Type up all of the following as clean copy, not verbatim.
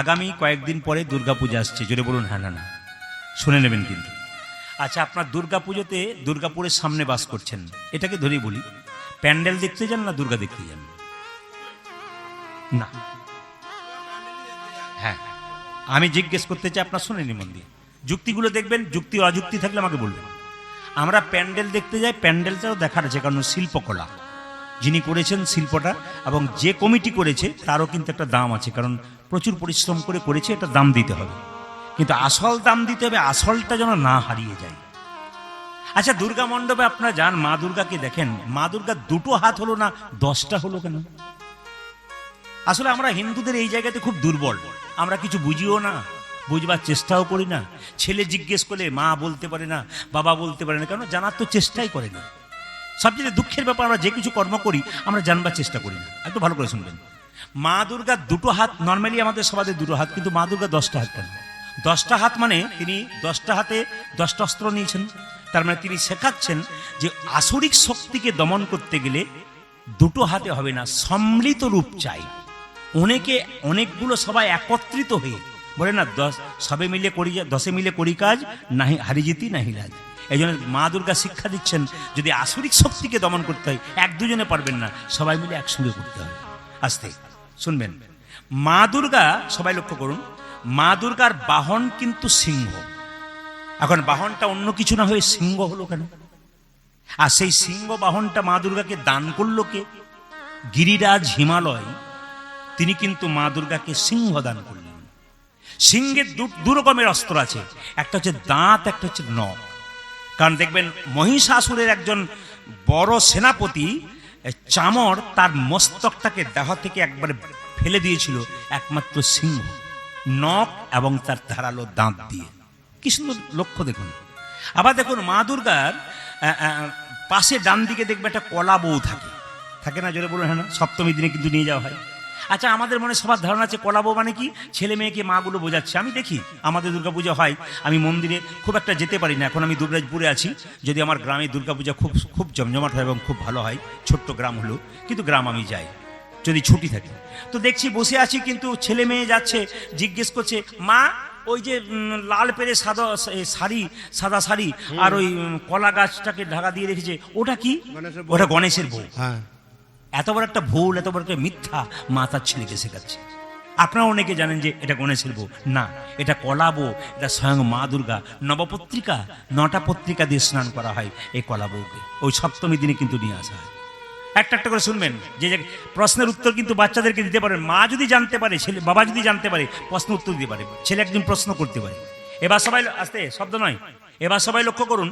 আগামী কয়েকদিন পরে দুর্গাপূজা আসছে, জোরে বলুন হ্যাঁ না না, শুনে নেবেন কিন্তু। আচ্ছা, আপনার দুর্গাপুজোতে দুর্গাপুরের সামনে বাস করছেন, এটাকে ধরেই বলি, প্যান্ডেল দেখতে যান না দুর্গা দেখতে যান? না, হ্যাঁ, আমি জিজ্ঞেস করতে চাই, আপনার শুনেনি মন দিয়ে, যুক্তিগুলো দেখবেন, যুক্তি অযুক্তি থাকলে আমাকে বলবেন। আমরা প্যান্ডেল দেখতে যাই, প্যান্ডেলটাও দেখার আছে, কারণ শিল্পকলা যিনি করেছেন শিল্পটা এবং যে কমিটি করেছে তারও কিন্তু একটা দাম আছে, কারণ প্রচুর পরিশ্রম করে করেছে, এটা দাম দিতে হবে, কিন্তু আসল দাম দিতে হবে, আসলটা যেন না হারিয়ে যায়। আচ্ছা, দুর্গা মণ্ডপে আপনারা যান, মা দুর্গাকে দেখেন, মা দুর্গা দুটো হাত হলো না 10টা হলো কেন? আসলে আমরা হিন্দুদের এই জায়গাতে খুব দুর্বল, আমরা কিছু বুঝিও না, বুঝবার চেষ্টাও করি না। ছেলে জিজ্ঞেস করলে মা বলতে পারে না, বাবা বলতে পারে না, কেন? জানার তো চেষ্টাই করে না। সবচেয়ে দুঃখের ব্যাপার, আমরা যে কিছু কর্ম করি আমরা জানবার চেষ্টা করি না। একটু ভালো করে শুনবেন, মা দুর্গার দুটো হাত, নর্মালি আমাদের সবাদের দুটো হাত, কিন্তু মা দুর্গা 10টা হাত কেন? 10টা হাত মানে তিনি 10টা হাতে 10টা অস্ত্র নিয়েছেন, তার মানে তিনি শেখাচ্ছেন যে আসরিক শক্তিকে দমন করতে গেলে দুটো হাতে হবে না, সম্মিলিত রূপ চাই। অনেকগুলো সবাই একত্রিত হয়ে বলে না, সবে মিলে করি, 10 মিলে করি কাজ, নাহি হারিজিতি নাহি লাজ। এই জন্য মা দুর্গা শিক্ষা দিচ্ছেন, যদি আসরিক শক্তিকে দমন করতে হয়, এক দুজনে পারবেন না, সবাই মিলে একসঙ্গে করতে হবে। আস্তে শুনবেন, মা দুর্গা, সবাই লক্ষ্য করুন, মা দুর্গার বাহন কিন্তু সিংহ। এখন বাহনটা অন্য কিছু না হয়ে সিংহ হলো কেন? আর সেই সিংহ বাহনটা মা দুর্গাকে দান করলো কে? গিরিরাজ হিমালয় তিনি কিন্তু মা দুর্গাকে সিংহ দান করলেন। সিংহের দু রকমের অস্ত্র আছে, একটা হচ্ছে দাঁত, একটা হচ্ছে নখ। কারণ দেখবেন মহিষাসুরের একজন বড় সেনাপতি চামর তার মস্তকটাকে দেহ থেকে একবারে ফেলে দিয়েছিল একমাত্র সিংহ, নখ এবং তার ধারালো দাঁত দিয়ে। কি সুন্দর লক্ষ্য দেখুন। আবার দেখুন, মা দুর্গার পাশে ডান দিকে দেখবে একটা কলা বউ থাকে না? জোরে বলুন হ্যাঁ না? সপ্তমীর দিনে কিন্তু নিয়ে যাওয়া হয়। আচ্ছা, আমাদের মনে সবার ধারণা আছে কলা বউ মানে কি? ছেলে মেয়েকে মাগুলো বোঝাচ্ছে। আমি দেখি আমাদের দুর্গাপূজা হয়, আমি মন্দিরে খুব একটা যেতে পারি না, এখন আমি দুবরাজপুরে আছি, যদি আমার গ্রামে দুর্গাপূজা খুব জমজমাট হয় এবং খুব ভালো হয়, ছোট্ট গ্রাম হলো, কিন্তু গ্রাম আমি যাই যদি ছুটি থাকে। তো দেখছি বসে আছি, কিন্তু ছেলে মেয়ে যাচ্ছে, জিজ্ঞেস করছে, মা ওই যে লাল পেরে সাদা শাড়ি আর ওই কলা গাছটাকে ঢাকা দিয়ে রেখেছে, ওটা কি? ওটা গণেশের বউ। হ্যাঁ, এত বড় একটা ভুল, এত বড় একটা মিথ্যা মা তার ছেলেকে শেখাচ্ছে। আপনারা অনেকে জানেন যে এটা গণেশের বউ না, এটা কলা বউ, এটা স্বয়ং মা দুর্গা। নবপত্রিকা 9টা পত্রিকা দিয়ে স্নান করা হয় এই কলা বউকে, ওই সপ্তমী দিনে কিন্তু নিয়ে আসা হয়। একটা করে শুনবেন, যে প্রশ্নের উত্তর কিন্তু বাচ্চাদেরকে দিতে পারেন। মা যদি জানতে পারে, ছেলে বাবা যদি জানতে পারে, প্রশ্ন উত্তর দিতে পারে, ছেলে একদিন প্রশ্ন করতে পারে। এবার সবাই আস্তে, শব্দ নয়, এবার সবাই লক্ষ্য করুন,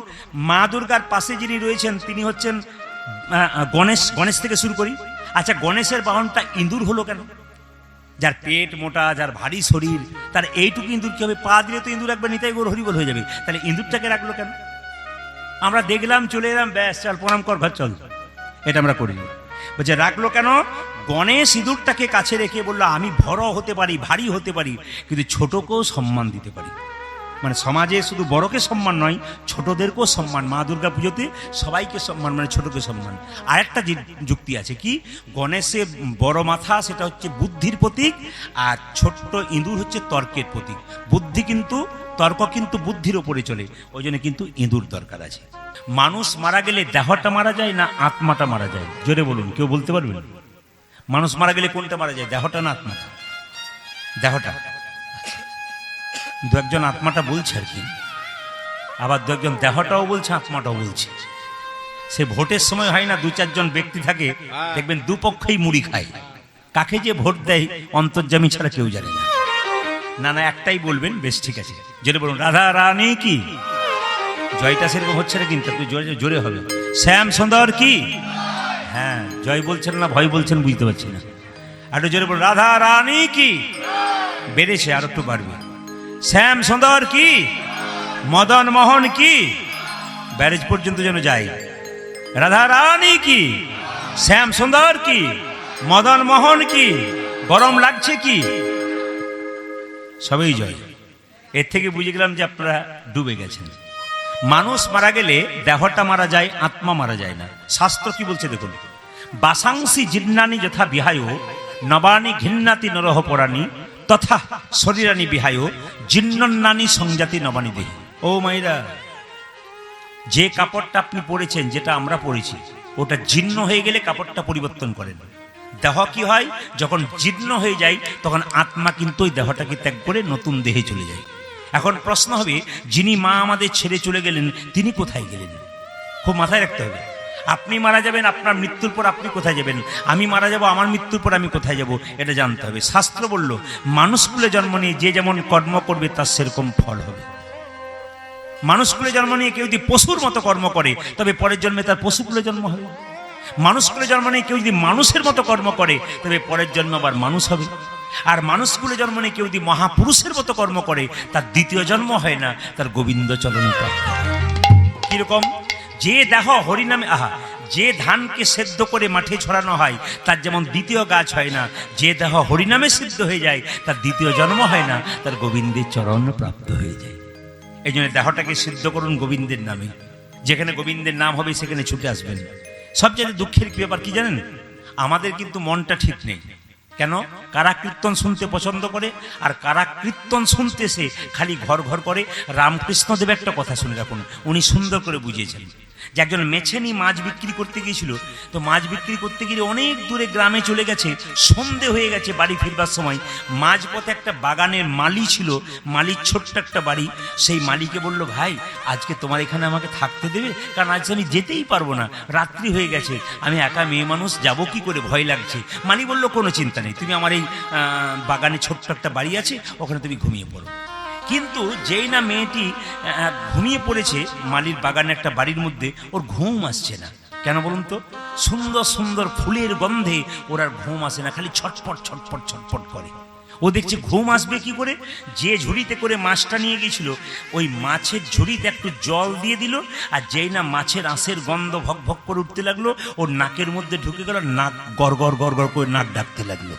মা দুর্গার পাশে যিনি রয়েছেন তিনি হচ্ছেন গণেশ থেকে শুরু করি। আচ্ছা, গণেশের বাহনটা ইঁদুর হলো কেন? যার পেট মোটা, যার ভারী শরীর, তার এইটুকু ইঁদুর কি হবে? পা দিলে তো ইঁদুর একবার নিতাই গৌর হরিবল হয়ে যাবে, তাহলে ইঁদুরটাকে রাখলো কেন? আমরা দেখলাম, চলে এলাম, ব্যাস চল প্রণাম কর, ঘর চল, এটা আমরা করিনি। বলছে রাখলো কেন? গণেশ ইঁদুরটাকে কাছে রেখে বললো, আমি বড় হতে পারি, ভারী হতে পারি, কিন্তু ছোটকেও সম্মান দিতে পারি। মানে সমাজে শুধু বড়কে সম্মান নয়, ছোটদেরকেও সম্মান। মা দুর্গা পুজোতে সবাইকে সম্মান, মানে ছোটকে সম্মান। আর একটা যুক্তি আছে, কি? গণেশের বড় মাথা, সেটা হচ্ছে বুদ্ধির প্রতীক, আর ছোট্ট ইঁদুর হচ্ছে তর্কের প্রতীক। তর্ক কিন্তু বুদ্ধির ওপরে চলে, ওই জন্য কিন্তু ইঁদুর দরকার আছে। মানুষ মারা গেলে দেহটা মারা যায় না আত্মাটা মারা যায়? জোরে বলুন, কেউ বলতে পারবেন? মানুষ মারা গেলে কোনটা মারা যায়, দেহটা না আত্মাটা? দেহটা। দু একজন আত্মাটা বলছে আর কি, আবার দু একজন দেহটাও বলছে, আত্মাটাও বলছে। সে ভোটের সময় হয় না, 2-4 জন ব্যক্তি থাকে, দেখবেন দুপক্ষই মুড়ি খায়, কাকে যে ভোট দেয় অন্তর্যামী ছাড়া কেউ জানে না। না একটাই বলবেন, বেশ ঠিক আছে, জোরে বলুন, রাধা রানী কি? জয়টা সেরকম হচ্ছে না, কিন্তু একটু জোরে হবে। শ্যাম সুন্দর কি? হ্যাঁ, জয় বলছেন না ভয় বলছেন বুঝতে পারছি না, একটু জোরে বলুন, রাধা রানী কি? বেড়েছে, আর একটু বাড়বে। শ্যাম সুন্দর কি? মদন মোহন কি? ব্যারেজ পর্যন্ত যেন যাই। রাধা রানী কি? শ্যাম সুন্দর কি? মদন মোহন কি? গরম লাগছে কি? সবই জয়। এর থেকে বুঝে গেলাম যে আপনারা ডুবে গেছেন। মানুষ মারা গেলে দেহটা মারা যায়, আত্মা মারা যায় না। শাস্ত্র কি বলছে দেখুন, বাসাংসি জীর্ণানি যথা বিহায় নবানি ঘিন্নাতি নরহ পরাণী তথা শরীরানি বিহায় জিন্নন্নানি সংজাতি নবানি দেহি। ও মাইরা, যে কাপড়টা আপনি পরেছেন, যেটা আমরা পরেছি, ওটা জীর্ণ হয়ে গেলে কাপড়টা পরিবর্তন করেন। দেহ কি হয়, যখন জীর্ণ হয়ে যায় তখন আত্মা কিন্তু ওই দেহটাকে ত্যাগ করে নতুন দেহে চলে যায়। এখন প্রশ্ন হবে, যিনি মা আমাদের ছেড়ে চলে গেলেন তিনি কোথায় গেলেন? খুব মাথায় রাখতে হবে। আপনি মারা যাবেন, আপনার মৃত্যুর পর আপনি কোথায় যাবেন? আমি মারা যাব, আমার মৃত্যুর পর আমি কোথায় যাব? এটা জানতে হবে। শাস্ত্র বলল, মানুষকুলে জন্ম নিয়ে যে যেমন কর্ম করবে তার সেরকম ফল হবে। মানুষকুলে জন্ম নিয়ে কেউ যদি পশুর মতো কর্ম করে তবে পরের জন্মে তার পশুকুলে জন্ম হবে। মানুষকুলে জন্ম নিয়ে কেউ যদি মানুষের মতো কর্ম করে তবে পরের জন্ম আবার মানুষ হবে। আর মানুষকুলে জন্ম নিয়ে কেউ যদি মহাপুরুষের মতো কর্ম করে তার দ্বিতীয় জন্ম হয় না, তার গোবিন্দ চরণে প্রাপ্ত। কিরকম? যে দেহ হরিনামে, যে ধানকে সেদ্ধ করে মাঠে ছড়ানো হয় তার যেমন দ্বিতীয় গাছ হয় না, যে দেহ হরিনামে সিদ্ধ হয়ে যায় তার দ্বিতীয় জন্ম হয় না, তার গোবিন্দের চরণ প্রাপ্ত হয়ে যায়। এই জন্য দেহটাকে সিদ্ধ করুন গোবিন্দের নামে। যেখানে গোবিন্দের নাম হবে সেখানে ছুটে আসবেন। সবচেয়ে দুঃখের কি ব্যাপার কি জানেন? আমাদের কিন্তু মনটা ঠিক নেই। কেন? কারা কীর্তন শুনতে পছন্দ করে আর কারা কীর্তন শুনতে সে খালি ঘর ঘর করে। রামকৃষ্ণদেব একটা কথা শুনে রাখুন, উনি সুন্দর করে বুঝিয়েছেন যে একজন মেছেনি মাছ বিক্রি করতে গিয়েছিল। তো মাছ বিক্রি করতে গিয়ে অনেক দূরে গ্রামে চলে গেছে, সন্ধে হয়ে গেছে। বাড়ি ফিরবার সময় মাঝপথে একটা বাগানের মালি ছিল, মালির ছোট্ট একটা বাড়ি। সেই মালিকে বলল, ভাই আজকে তোমার এখানে আমাকে থাকতে দেবে? কারণ আজ আমি যেতেই পারবো না, রাত্রি হয়ে গেছে, আমি একা মেয়ে মানুষ, যাবো কি করে, ভয় লাগছে। মালি বলল, কোনো চিন্তা নেই, তুমি আমার এই বাগানে ছোট্ট একটা বাড়ি আছে, ওখানে তুমি ঘুমিয়ে পড়ো। কিন্তু যেই না মেয়েটি ঘুমিয়ে পড়েছে মালির বাগানে একটা বাড়ির মধ্যে, ওর ঘুম আসছে না। কেন বলুন তো? সুন্দর সুন্দর ফুলের গন্ধে ওর আর ঘুম আসে না, খালি ছটফট ছটফট ছটফট করে। ও দেখছে ঘুম আসবে কি করে। যে ঝুড়িতে করে মাছটা নিয়ে গিয়েছিল ওই মাছের ঝুড়িতে একটু জল দিয়ে দিল, আর যেই না মাছের আঁশের গন্ধ ভক ভক করে উঠতে লাগলো, ওর নাকের মধ্যে ঢুকে গেল, নাক গড় গড় গড় গড় করে নাক ডাকতে লাগলো।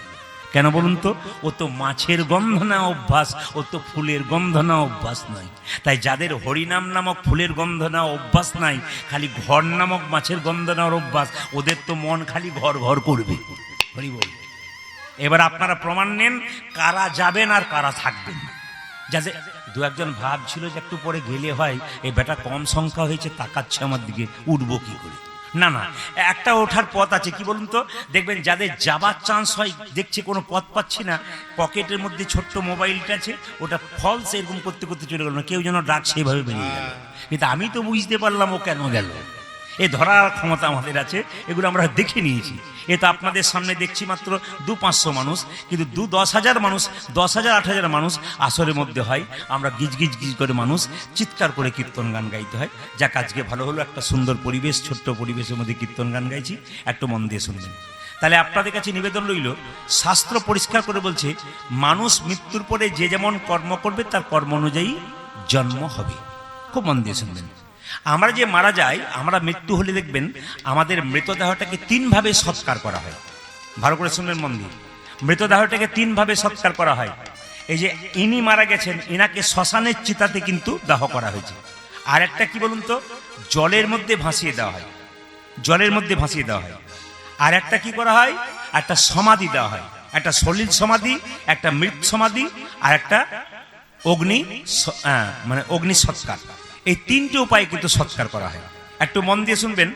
কেন বলুন তো? ও তো মাছের গন্ধ না অভ্যাস, ও তো ফুলের গন্ধ না অভ্যাস নয়। তাই যাদের হরিনাম নামক ফুলের গন্ধ না অভ্যাস নাই, খালি ঘর নামক মাছের গন্ধ নেওয়ার অভ্যাস, ওদের তো মন খালি ঘর ঘর করবে। হরি বল। এবার আপনারা প্রমাণ নেন কারা যাবেন আর কারা থাকবেন। যাতে দু একজন ভাবছিল যে একটু পরে গেলে হয়, এই বেটা কম সংখ্যা হয়েছে, তাকাচ্ছে আমার দিকে, উঠবো কি করে। না না, একটা ওঠার পথ আছে। কি বলুন তো? দেখবেন যাদের যাবার চান্স হয়, দেখছে কোনো পথ পাচ্ছি না, পকেটের মধ্যে ছোট্ট মোবাইলটা আছে, ওটা ফলস এরকম করতে করতে চলে গেল না, কেউ যেন ডাক সেভাবে বেরিয়ে গেল। কিন্তু আমি তো বুঝতে পারলাম ও কেন গেল। এ ধরার ক্ষমতা আমাদের আছে, এগুলো আমরা দেখে নিয়েছি। এ তো আপনাদের সামনে দেখছি মাত্র 200-500 মানুষ, কিন্তু 10,000 মানুষ, 10,000 8,000 মানুষ আসরের মধ্যে হয়। আমরা গিজ গিজ গিজ করে মানুষ চিৎকার করে কীর্তন গান গাইতে হয়। যাক, আজকে ভালো হলো, একটা সুন্দর পরিবেশ, ছোট্ট পরিবেশের মধ্যে কীর্তন গান গাইছি, একটু মন দিয়ে শুনবেন। তাহলে আপনাদের কাছে নিবেদন রইল, শাস্ত্র পরিষ্কার করে বলছে মানুষ মৃত্যুর পরে যে যেমন কর্ম করবে তার কর্ম অনুযায়ী জন্ম হবে। খুব মন দিয়ে শুনবেন। আমরা যে মারা যাই, আমরা মৃত্যু হলে দেখবেন আমাদের মৃতদেহটাকে 3 ভাবে সৎকার করা হয়। ভালো করে শুনবেন মন দিয়ে। মৃতদেহটাকে 3 ভাবে সৎকার করা হয়। এই যে ইনি মারা গেছেন, ইনাকে শ্মশানের চিতাতে কিন্তু দাহ করা হয়েছে। আর একটা কি বলুন তো? জলের মধ্যে ভাসিয়ে দেওয়া হয়, জলের মধ্যে ভাসিয়ে দেওয়া হয়। আর একটা কি করা হয়? একটা সমাধি দেওয়া হয়, একটা সলিল সমাধি, একটা মৃত সমাধি, আর একটা অগ্নি সৎকার। এই 3টে উপায় কিন্তু সৎকার করা হয়। একটু মন দিয়ে শুনবেন।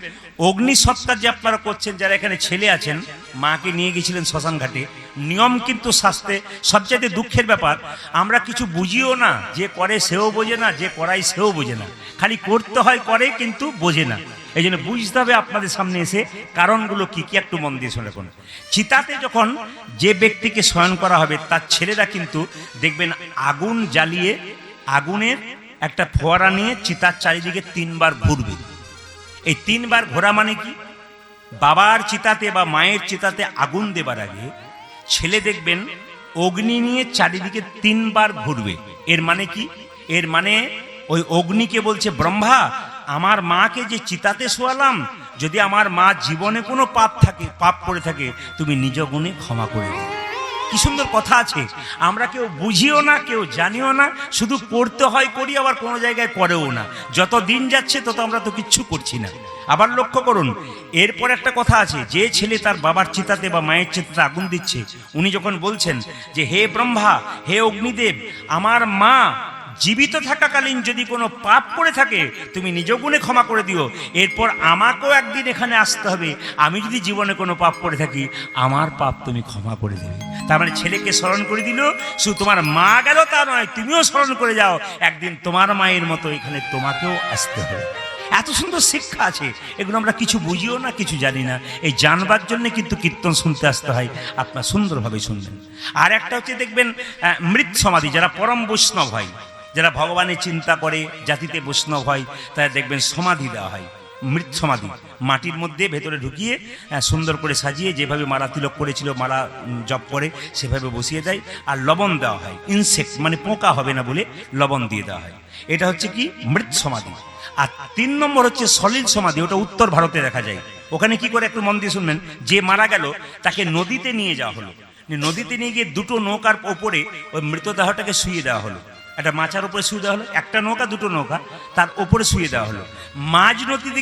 অগ্নি সৎকার যে আপনারা করছেন, যারা এখানে ছেলে আছেন, মাকে নিয়ে গেছিলেন শ্মশান ঘাটে, নিয়ম কিন্তু শাস্ত্রে। সবচেয়ে দুঃখের ব্যাপার, আমরা কিছু বুঝিও না, যে করে সেও বোঝে না, যে করাই সেও বোঝে না, খালি করতে হয় করে কিন্তু বোঝে না। এই জন্য বুঝতে হবে আপনাদের সামনে এসে কারণগুলো কি কি, একটু মন দিয়ে শুনে রাখুন। চিতাতে যখন যে ব্যক্তিকে শয়ন করা হবে তার ছেলেরা কিন্তু দেখবেন আগুন জ্বালিয়ে, আগুনের একটা ফোয়ারা নিয়ে চিতার চারিদিকে 3 বার ঘুরবে। এই 3 বার ঘোরা মানে কি? বাবার চিতাতে বা মায়ের চিতাতে আগুন দেবার আগে ছেলে দেখবেন অগ্নি নিয়ে চারিদিকে 3 বার ঘুরবে। এর মানে কি? এর মানে ওই অগ্নিকে বলছে, ব্রহ্মা, আমার মাকে যে চিতাতে শোয়ালাম, যদি আমার মা জীবনে কোনো পাপ করে থাকে, তুমি নিজ গুণে ক্ষমা করে দিও। কি সুন্দর কথা আছে। আমরা কেউ বুঝিও না, কেউ জানিও না, শুধু করতে হয় করি, আবার কোনো জায়গায় করেও না। যত দিন যাচ্ছে তত আমরা তো কিচ্ছু করছি না। আবার লক্ষ্য করুন, এরপর একটা কথা আছে, যে ছেলে তার বাবার চিতাতে বা মায়ের চিতাতে আগুন দিচ্ছে, উনি যখন বলছেন যে হে ব্রহ্মা, হে অগ্নিদেব, আমার মা জীবিত থাকাকালীন যদি কোনো পাপ করে থাকে তুমি নিজ গুণে ক্ষমা করে দিও, এরপর আমাকেও একদিন এখানে আসতে হবে, আমি যদি জীবনে কোনো পাপ করে থাকি আমার পাপ তুমি ক্ষমা করে দেবে। তার মানে ছেলেকে স্মরণ করে দিল, শুধু তোমার মা গেল তা নয়, তুমিও স্মরণ করে যাও, একদিন তোমার মায়ের মতো এখানে তোমাকেও আসতে হবে। এত সুন্দর শিক্ষা আছে, এগুলো আমরা কিছু বুঝিও না, কিছু জানি না। এই জানবার জন্য কিন্তু কীর্তন শুনতে আসতে হয়, আপনার সুন্দরভাবে শুনবেন। আর একটা হচ্ছে দেখবেন মৃত সমাধি, যারা পরম বৈষ্ণব হয়, যারা ভগবানের চিন্তা করে, জাতিতে বৈষ্ণব হয়, তাদের দেখবেন সমাধি দেওয়া হয়, মৃত সমাধি, মাটির মধ্যে ভেতরে ঢুকিয়ে সুন্দর করে সাজিয়ে, যেভাবে মালা তিলক করেছিল, মালা জপ করে সেভাবে বসিয়ে দেয়, আর লবণ দেওয়া হয়, ইনসেক্ট মানে পোকা হবে না বলে লবণ দিয়ে দেওয়া হয়। এটা হচ্ছে কি মৃত সমাধি। আর 3 নম্বর হচ্ছে সলিল সমাধি, ওটা উত্তর ভারতে দেখা যায়। ওখানে কি করে একটু মন দিয়ে শুনবেন, যে মারা গেল তাকে নদীতে নিয়ে যাওয়া হলো, নদীতে নিয়ে গিয়ে 2টো নৌকার ওপরে ওই মৃতদেহটাকে শুয়ে দেওয়া হলো, একটা মাচার উপরে শুয়ে দেওয়া হলো, একটা নৌকা 2টো নৌকা তার উপরে শুয়ে দেওয়া হলো। মাঝ নদীতে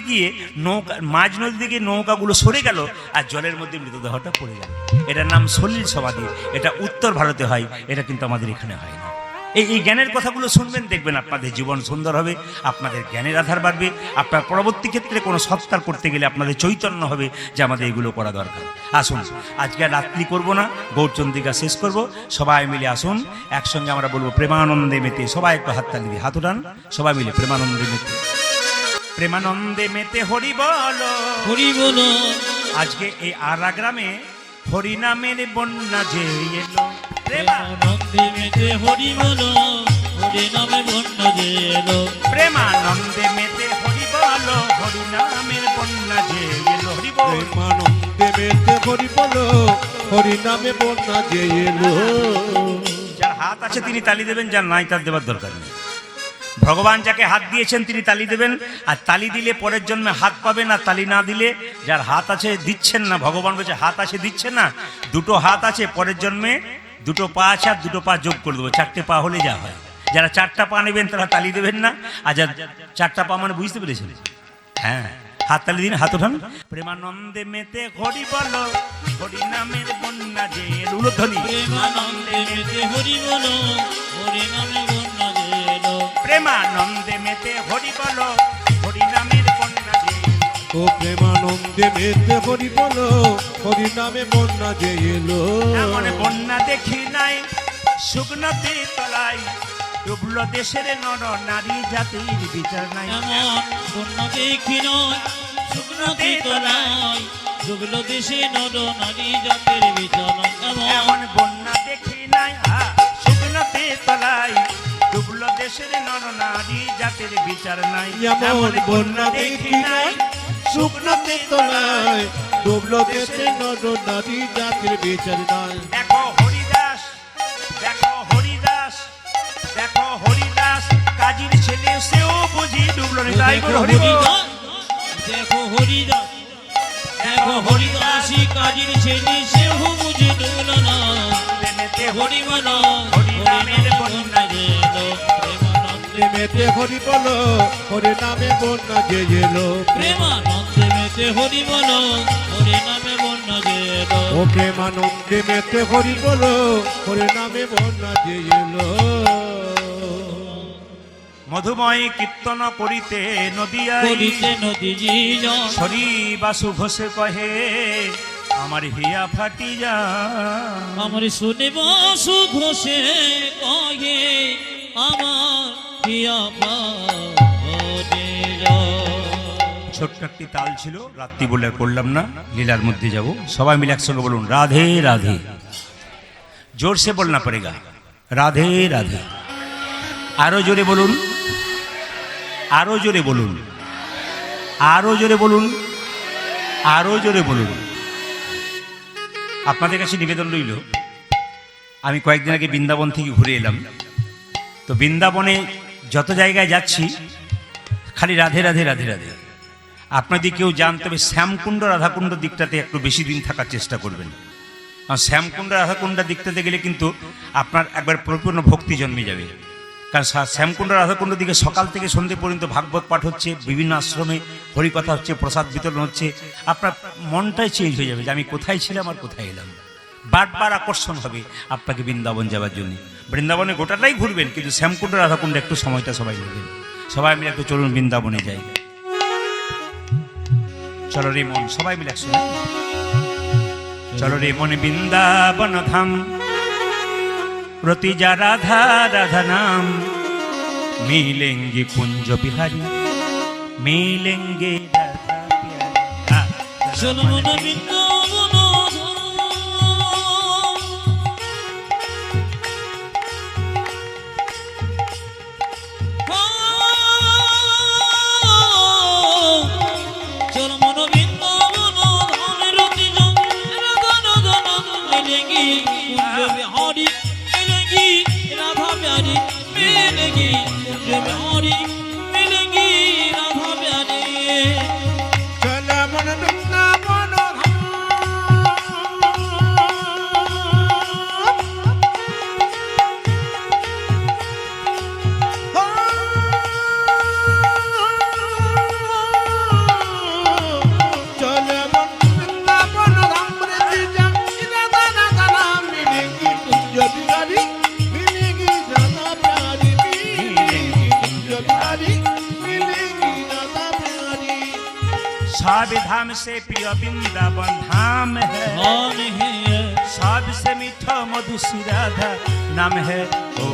গিয়ে নৌকাগুলো সরে গেল আর জলের মধ্যে মৃতদেহটা পড়ে গেল। এটার নাম সলিল সমাধি, এটা উত্তর ভারতে হয়, এটা কিন্তু আমাদের এখানে হয় না। এই জ্ঞানের কথাগুলো শুনবেন, দেখবেন আপনাদের জীবন সুন্দর হবে, আপনাদের জ্ঞানের আধার বাড়বে, আপনার পরবর্তী ক্ষেত্রে কোনো সৎকার করতে গেলে আপনাদের চৈতন্য হবে যে আমাদের এগুলো করা দরকার। আসুন, আজকে রাত্রি করব না, গৌরচন্দ্রিকা শেষ করব, সবাই মিলে আসুন একসঙ্গে আমরা বলবো প্রেমানন্দে মেতে। সবাই একটু হাততালি দিয়ে, হাত উঠান, সবাই মিলে প্রেমানন্দে মেতে, প্রেমানন্দে মেতে হরি বলো, হরি বলো। আজকে এই আরা গ্রামে হরিনামের বন্যা যে এলো, প্রেমানন্দে মেতে হরি বলো, হরি নামে বন্যা যে এলো। প্রেমানন্দে মেতে হরি বলো, হরি নামের বন্যা যে এলো, হরি বল। প্রেমানন্দে মেতে হরি বলো, হরি নামে বন্যা যে এলো। যার হাত আছে তিনি তালি দেবেন, যার নাই তার দেবার দরকার নেই। ভগবান যাকে হাত দিয়েছেন তিনি তালি দেবেন, আর তালি দিলে পরের জন্মে হাত পাবেন, আর তালি না দিলে, যার হাত আছে দিচ্ছেন না, ভগবান বলছে হাত আছে দিচ্ছেন না, 2টো হাত আছে পরের জন্মে 2টো পা আছে, আর 2টো পা যোগ করে দেবো, 4টে পা হলে যা হয়। যারা 4টা পা নেবেন তারা তালি দেবেন না, আর যারা 4টা পা মানে বুঝতে পেরেছেন, হ্যাঁ হাত তালি দিন, হাত ওঠান। প্রেমানন্দে মেতে হরি বলো, হরি নামের বন্যা যে উলধ্বনি। প্রেমানন্দে মেতে হরি বলো, হরি নামে বন্যা যে এলো। প্রেমানন্দে মেতে হরি বলো, হরি নামের বন্যা যে। ও প্রেমানন্দে মেতে হরি বলো, হরি নামে বন্যা যে এলো। এমন বন্যা দেখি নাই শুকনোতে তলায়, ডুবলো দেশের নর নারী জাতির বিচার নাই। এমন বন্যা দেখি নয় শুকনোতে তলায়, ডুবলো দেশে নর নারী জাতের বিচার। এমন বন্যা দেখি নাই শুকনোতে তলায়, ডুবলো দেশের নর নারী জাতির বিচার নাই। এমন বন্যা দেখি নাই শুকনোতে তলায়, ডুবলো দেশে নর নারী জাতির বিচার নাই। দেখো হরিদাস, দেখো হরিদাস, দেখো হরিদাস, কাজীর ছেলে সেও বুঝি ডুবলো না। তাই বল হরি বল। দেখো হরিদাস, দেখো হরিদাসী কাজীর ছেলে সেও বুঝি ডুবলো না। হরি বলো, হরি নামের বন্যা যে এলো। প্রেমানন্দে মেতে হরি বলো, হরি নামে বন্যা যে এলো। প্রেমানন্দে মেতে হরি বলো, হরি নামে বন্যা যে এলো। ও প্রেমানন্দে মেতে হরি বলো, হরি নামে বন্যা যে এলো। মধুময় কীর্তন করিতে নদিয়ায়, করিতে নদী জীজন। হরি বাসু ঘোষে কহে আমার হিয়া ফাটি যা। আমার শুনে বাসু ঘোষে কহে আমার হিয়া ফাটে যায়। ছোট্ট একটি তাল ছিল, রাত্রি বলে আর করলাম না, লীলার মধ্যে যাব। সবাই মিলে একসঙ্গে বলুন রাধে রাধে, জোর সে বলনা পড়েগা, রাধে রাধে। আরো জোরে বলুন, আরো জোরে বলুন, আরো জোরে বলুন, আরো জোরে বলুন। আপনাদের কাছে নিবেদন রইল, আমি কয়েকদিন আগে বৃন্দাবন থেকে ঘুরে এলাম, তো বৃন্দাবনে যত জায়গায় যাচ্ছি খালি রাধে রাধে রাধে রাধে। আপনাদের কেউ যান তবে শ্যামকুণ্ড রাধাকুণ্ড দিকটাতে একটু বেশি দিন থাকার চেষ্টা করবেন। আর শ্যামকুণ্ড রাধাকুণ্ডা দেখতে গেলে কিন্তু আপনার একবার পরিপূর্ণ ভক্তি জন্মে যাবে। কারণ শ্যামকুণ্ড রাধাকুণ্ড দিকে সকাল থেকে সন্ধ্যে পর্যন্ত ভাগবত পাঠ হচ্ছে, বিভিন্ন আশ্রমে হরিকথা হচ্ছে, প্রসাদ বিতরণ হচ্ছে। আপনার মনটাই চেঞ্জ হয়ে যাবে যে আমি কোথায় ছিলাম আর কোথায় এলাম। বারবার আকর্ষণ হবে আপনাকে বৃন্দাবন যাওয়ার জন্য। বৃন্দাবনে গোটাটাই ঘুরবেন, কিন্তু শ্যামকুণ্ড রাধাকুণ্ড একটু সময়টা সবাই নেবেন। সবাই মিলে একটু চলুন বৃন্দাবনে যাই। চলো রে মন, সবাই মিলে একসঙ্গে চলো রে মন বৃন্দাবন ধাম, রতিজা রাধা রাধা নাম, मिलेंगे कुंज बिहारी, मिलेंगे राधा प्यारी। চলো মন বৃন্দাবন চলো মন বৃন্দাবন ধামের অতিজন রাধা রাধা নাম মিলেঙ্গি কুঞ্জ বিহারি মিলেঙ্গি রাধা প্যারি মিলেঙ্গি কুঞ্জ বিহারি মিলেঙ্গি রাধা প্যারি চল মন বৃন্দাবন চল মন বৃন্দাবন ধাম রে যা রাধা রাধা নাম মিলেঙ্গি কুঞ্জ বিহারি মিলেঙ্গি রাধা প্যারি মিলেঙ্গি কুঞ্জ বিহারি मिलेंगी राधा प्यारी। सब धाम से प्रिय वृंदावन धाम है, धाम है सबसे मीठा मधुसी राधा नाम है। ओ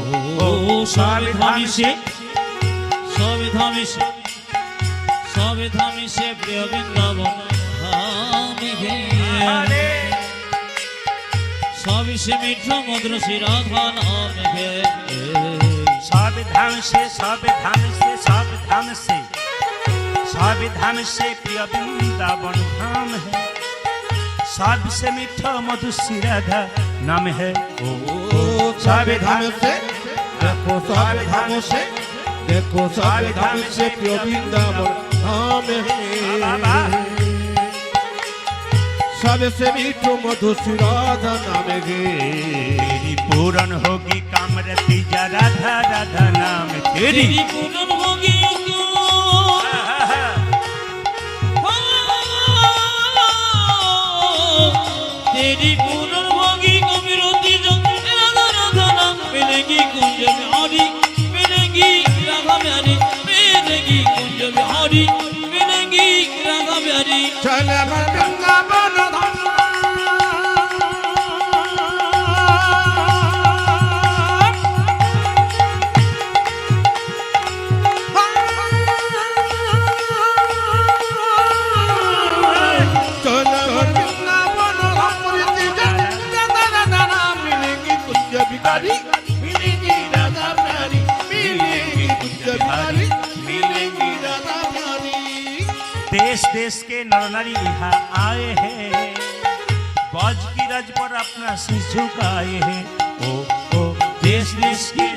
ओ सब धाम से प्रिय वृंदावन धाम है अरे सबसे मीठा मधुर श्री राधा नाम है सब धाम से सब धाम से सब धाम से सब धाम से प्रिय वृंदावन धाम है, सबसे मीठा मधुसी राधा नाम है। ओ सब धाम से देखो सब धाम से देखो सब धाम से प्रिय वृंदावन धाम है, सबसे मीठो मधुर राधा नाम है। तेरी पूरन होगी कामरती जा राधा राधा नाम तेरी। तेरी पूर्ण होगी क्यों तेरी पूर्ण होगी कबीरती जंग राधा राधा नाम मिलेंगी कुंज बिहारी मिलेंगी राधा प्यारी मिलेंगी कुंज बिहारी मिलेंगी राधा प्यारी चल मन वृंदावन धाम चल मन वृंदावन धाम रे जा राधा राधा नाम मिलेंगी कुंज बिहारी मिलेंगी राधा प्यारी मिलेंगी कुंज बिहारी मिलेंगी राधा प्यारी। देश देश के नर नारी यहाँ आए हैं, बाज की रज पर अपना सिर झुकाए हैं। ओ देश देश के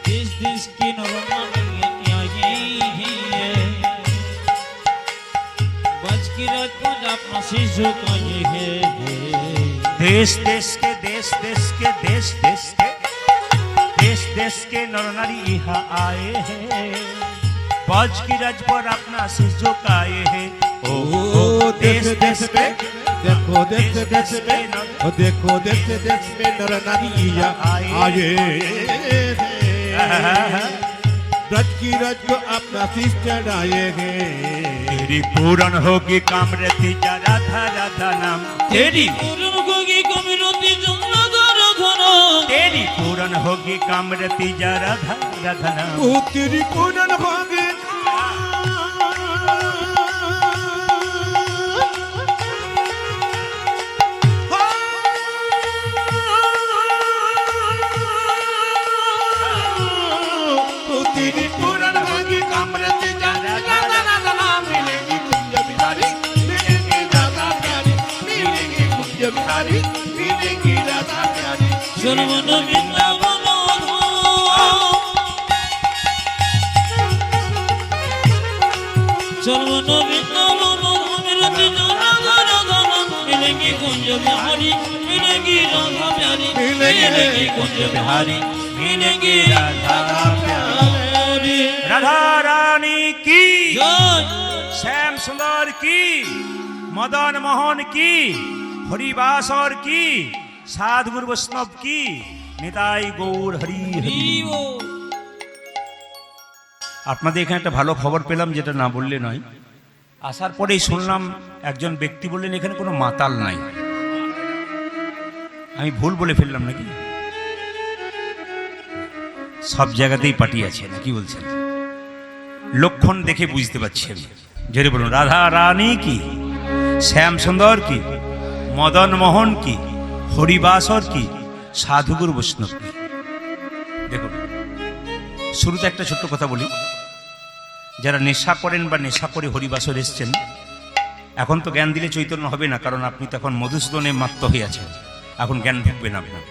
देश की नरमा बच की रात को अपना शीश झुकाए है देश देश के देश देश के देश देश के देश देश के नर नारी यहाँ आए हैं, बाज की रज पर अपना सिर झुकाए हैं। ओ देश देश पे देखो देश देश में ओ देखो देश देश में नर नारिया आए ब्रज की रज को अपना शीश चढ़ाए हैं। तेरी पूरन होगी कामरती जा राधा राधा नाम तेरी। पूर्ण होगी कबीरती जंग राधा राधा नाम तेरी पूरन होगी कामरती जा राधा राधा नाम। ओ तेरी पूरन होगी तेरी पूरन होगी कामरती जा राधा राधा नाम मिलेगी कुंज बिहारी मिलेगी राधा प्यारी मिलेगी कुंज बिहारी मिलेगी राधा प्यारी। चलो मन वृंदावन चलो मन वृंदावन मिलेंगी कुंज बिहारी मिलेंगे कुंज बिहारी मिलेंगे राधा प्यारी राधा रानी की, जय श्याम सुंदर की, मदन मोहन की, हरिवासर की, साधुगुरु वैष्णव की, নিতাই গৌর হরি হরি। जीवो আপনাদের এখানে একটা ভালো খবর পেলাম, যেটা না বললে নয়। আসার পরেই শুনলাম একজন ব্যক্তি বললেন এখানে কোনো মাতাল নাই। আমি ভুল বলে ফেললাম নাকি? সব জায়গাতেই পার্টি আছে নাকি বলছেন? লক্ষণ দেখে বুঝতে পারছি আমি। জোরে বলুন, রাধা রানী কি, শ্যাম সুন্দর কি, মদন মোহন কি, হরিবাসর কি, সাধুগুরু বৈষ্ণব কি। দেখুন, শুরুতে একটা ছোট্ট কথা বলি। যারা নেশা করেন বা নেশা করে হরিবাসর এসছেন, এখন তো জ্ঞান দিলে চৈতন্য হবে না, কারণ আপনি তো এখন মধুসূদনে মাত্ত হয়ে আছেন, এখন জ্ঞান ঢুকবে না আপনার।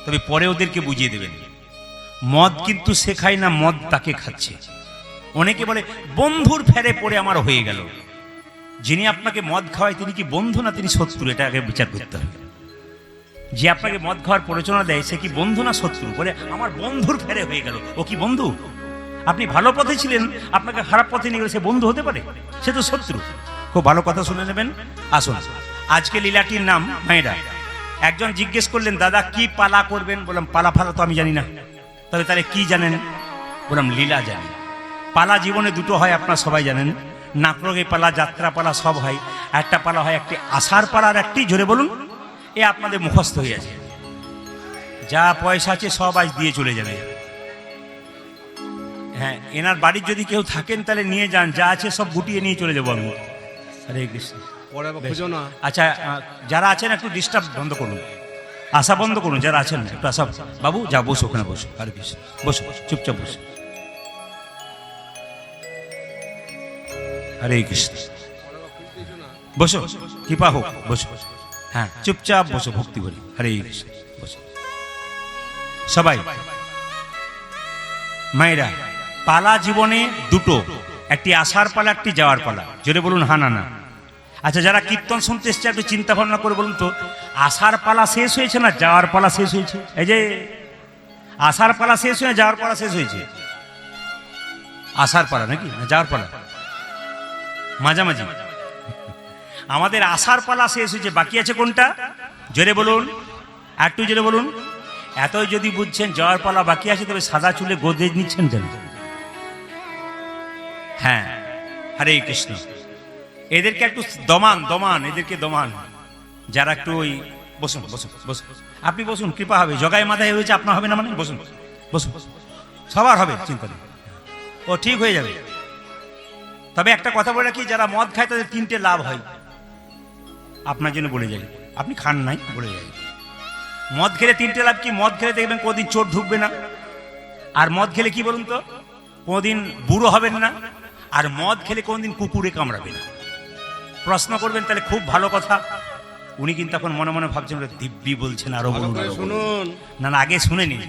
তবে পরে ওদেরকে বুঝিয়ে দেবেন, মদ কিন্তু শেখায় না, মদ তাকে খাচ্ছে। অনেকে বলে বন্ধুর ফেরে পড়ে আমার হয়ে গেল। যিনি আপনাকে মদ খাওয়ায় তিনি কি বন্ধু না তিনি শত্রু, এটা আগে বিচার করতে হবে। যে আপনাকে মদ খাওয়ার প্ররোচনা দেয় সে কি বন্ধু না শত্রু? বলে আমার বন্ধুর ফেরে হয়ে গেল, ও কি বন্ধু? আপনি ভালো পথে ছিলেন, আপনাকে খারাপ পথে নিয়ে গেলে সে বন্ধু হতে পারে? সে তো শত্রু। খুব ভালো কথা শুনে নেবেন। আসুন, আজকে লীলাটির নাম মায়েরা। একজন জিজ্ঞেস করলেন, দাদা কি পালা করবেন? বললাম পালা ফালা তো আমি জানি না। তবে তাহলে কি জানেন? বললাম লীলা জানি। পালা জীবনে দুটো হয়, আপনারা সবাই জানেন। নাটকে পালা, যাত্রা পালা সব হয়। একটা পালা হয় একটি আষাঢ় পালা, আর একটি, জোরে বলুন, এ আপনাদের মুখস্থ হয়ে আছে। যা পয়সা আছে সব আজ দিয়ে চলে যাবে। হ্যাঁ, এনার বাড়ির যদি কেউ থাকেন তাহলে নিয়ে যান, যা আছে সব গুটিয়ে নিয়ে চলে যাবো আমি। হরে কৃষ্ণ। বেশ। আচ্ছা, যারা আছেন একটু ডিস্টার্ব বন্ধ করুন, আশা বন্ধ করুন। যারা আছেন একটু আশা, বাবু যা বসো, ওখানে বসো। হরে কৃষ্ণ, বসো, চুপচাপ বসো। হরে কৃষ্ণ, বসো, কৃপা হোক, বসো। হ্যাঁ, চুপচাপ বসো, ভক্তি করি। হরে কৃষ্ণ, বসো সবাই। মায়েরা, পালা জীবনে দুটো, একটি আসার পালা, একটি যাওয়ার পালা। জোরে বলুন হা না না। আচ্ছা, যারা কীর্তন শুনতে এসছে একটু চিন্তা ভাবনা করে বলুন তো, আসার পালা শেষ হয়েছে না যাওয়ার পালা শেষ হয়েছে? এই যে আসার পালা শেষ হয়ে যাওয়ার পালা শেষ হয়েছে। আসার পালা নাকি না যাওয়ার পালা? মাঝামাঝি। আমাদের আসার পালা শেষ হয়েছে, বাকি আছে কোনটা? জোরে বলুন, একটু জোরে বলুন। এতই যদি বুঝছেন যাওয়ার পালা বাকি আছে, তবে সাদা চুলে গোদরেজ নিচ্ছেন কেন? হ্যাঁ, হরে কৃষ্ণ। এদেরকে একটু দমান, এদেরকে দমান। যারা একটু ওই বসুন, বসুন, বসুন, আপনি বসুন, কৃপা হবে। জগায় মাথায় হয়েছে, আপনার হবে না মানে? বসুন, বসুন, সবার হবে, চিন্তা নেই, ও ঠিক হয়ে যাবে। তবে একটা কথা বলে রাখি, যারা মদ খায় তাদের তিনটে লাভ হয়। আপনার জন্য বলে যাই, আপনি খান নাই, বলে যাই। মদ খেলে তিনটে লাভ কি? মদ খেলে দেখবেন কোনোদিন চোট ঢুকবে না। আর মদ খেলে কি বলুন তো, কোনোদিন বুড়ো হবেন না। আর মদ খেলে কোনোদিন কুকুরে কামড়াবে না। প্রশ্ন করবেন, তাহলে খুব ভালো কথা। উনি কিন্তু এখন মনে মনে ভাবছেন দিব্যি বলছেন, আরো বলুন, শুনুন। না না, আগে শুনে নিন।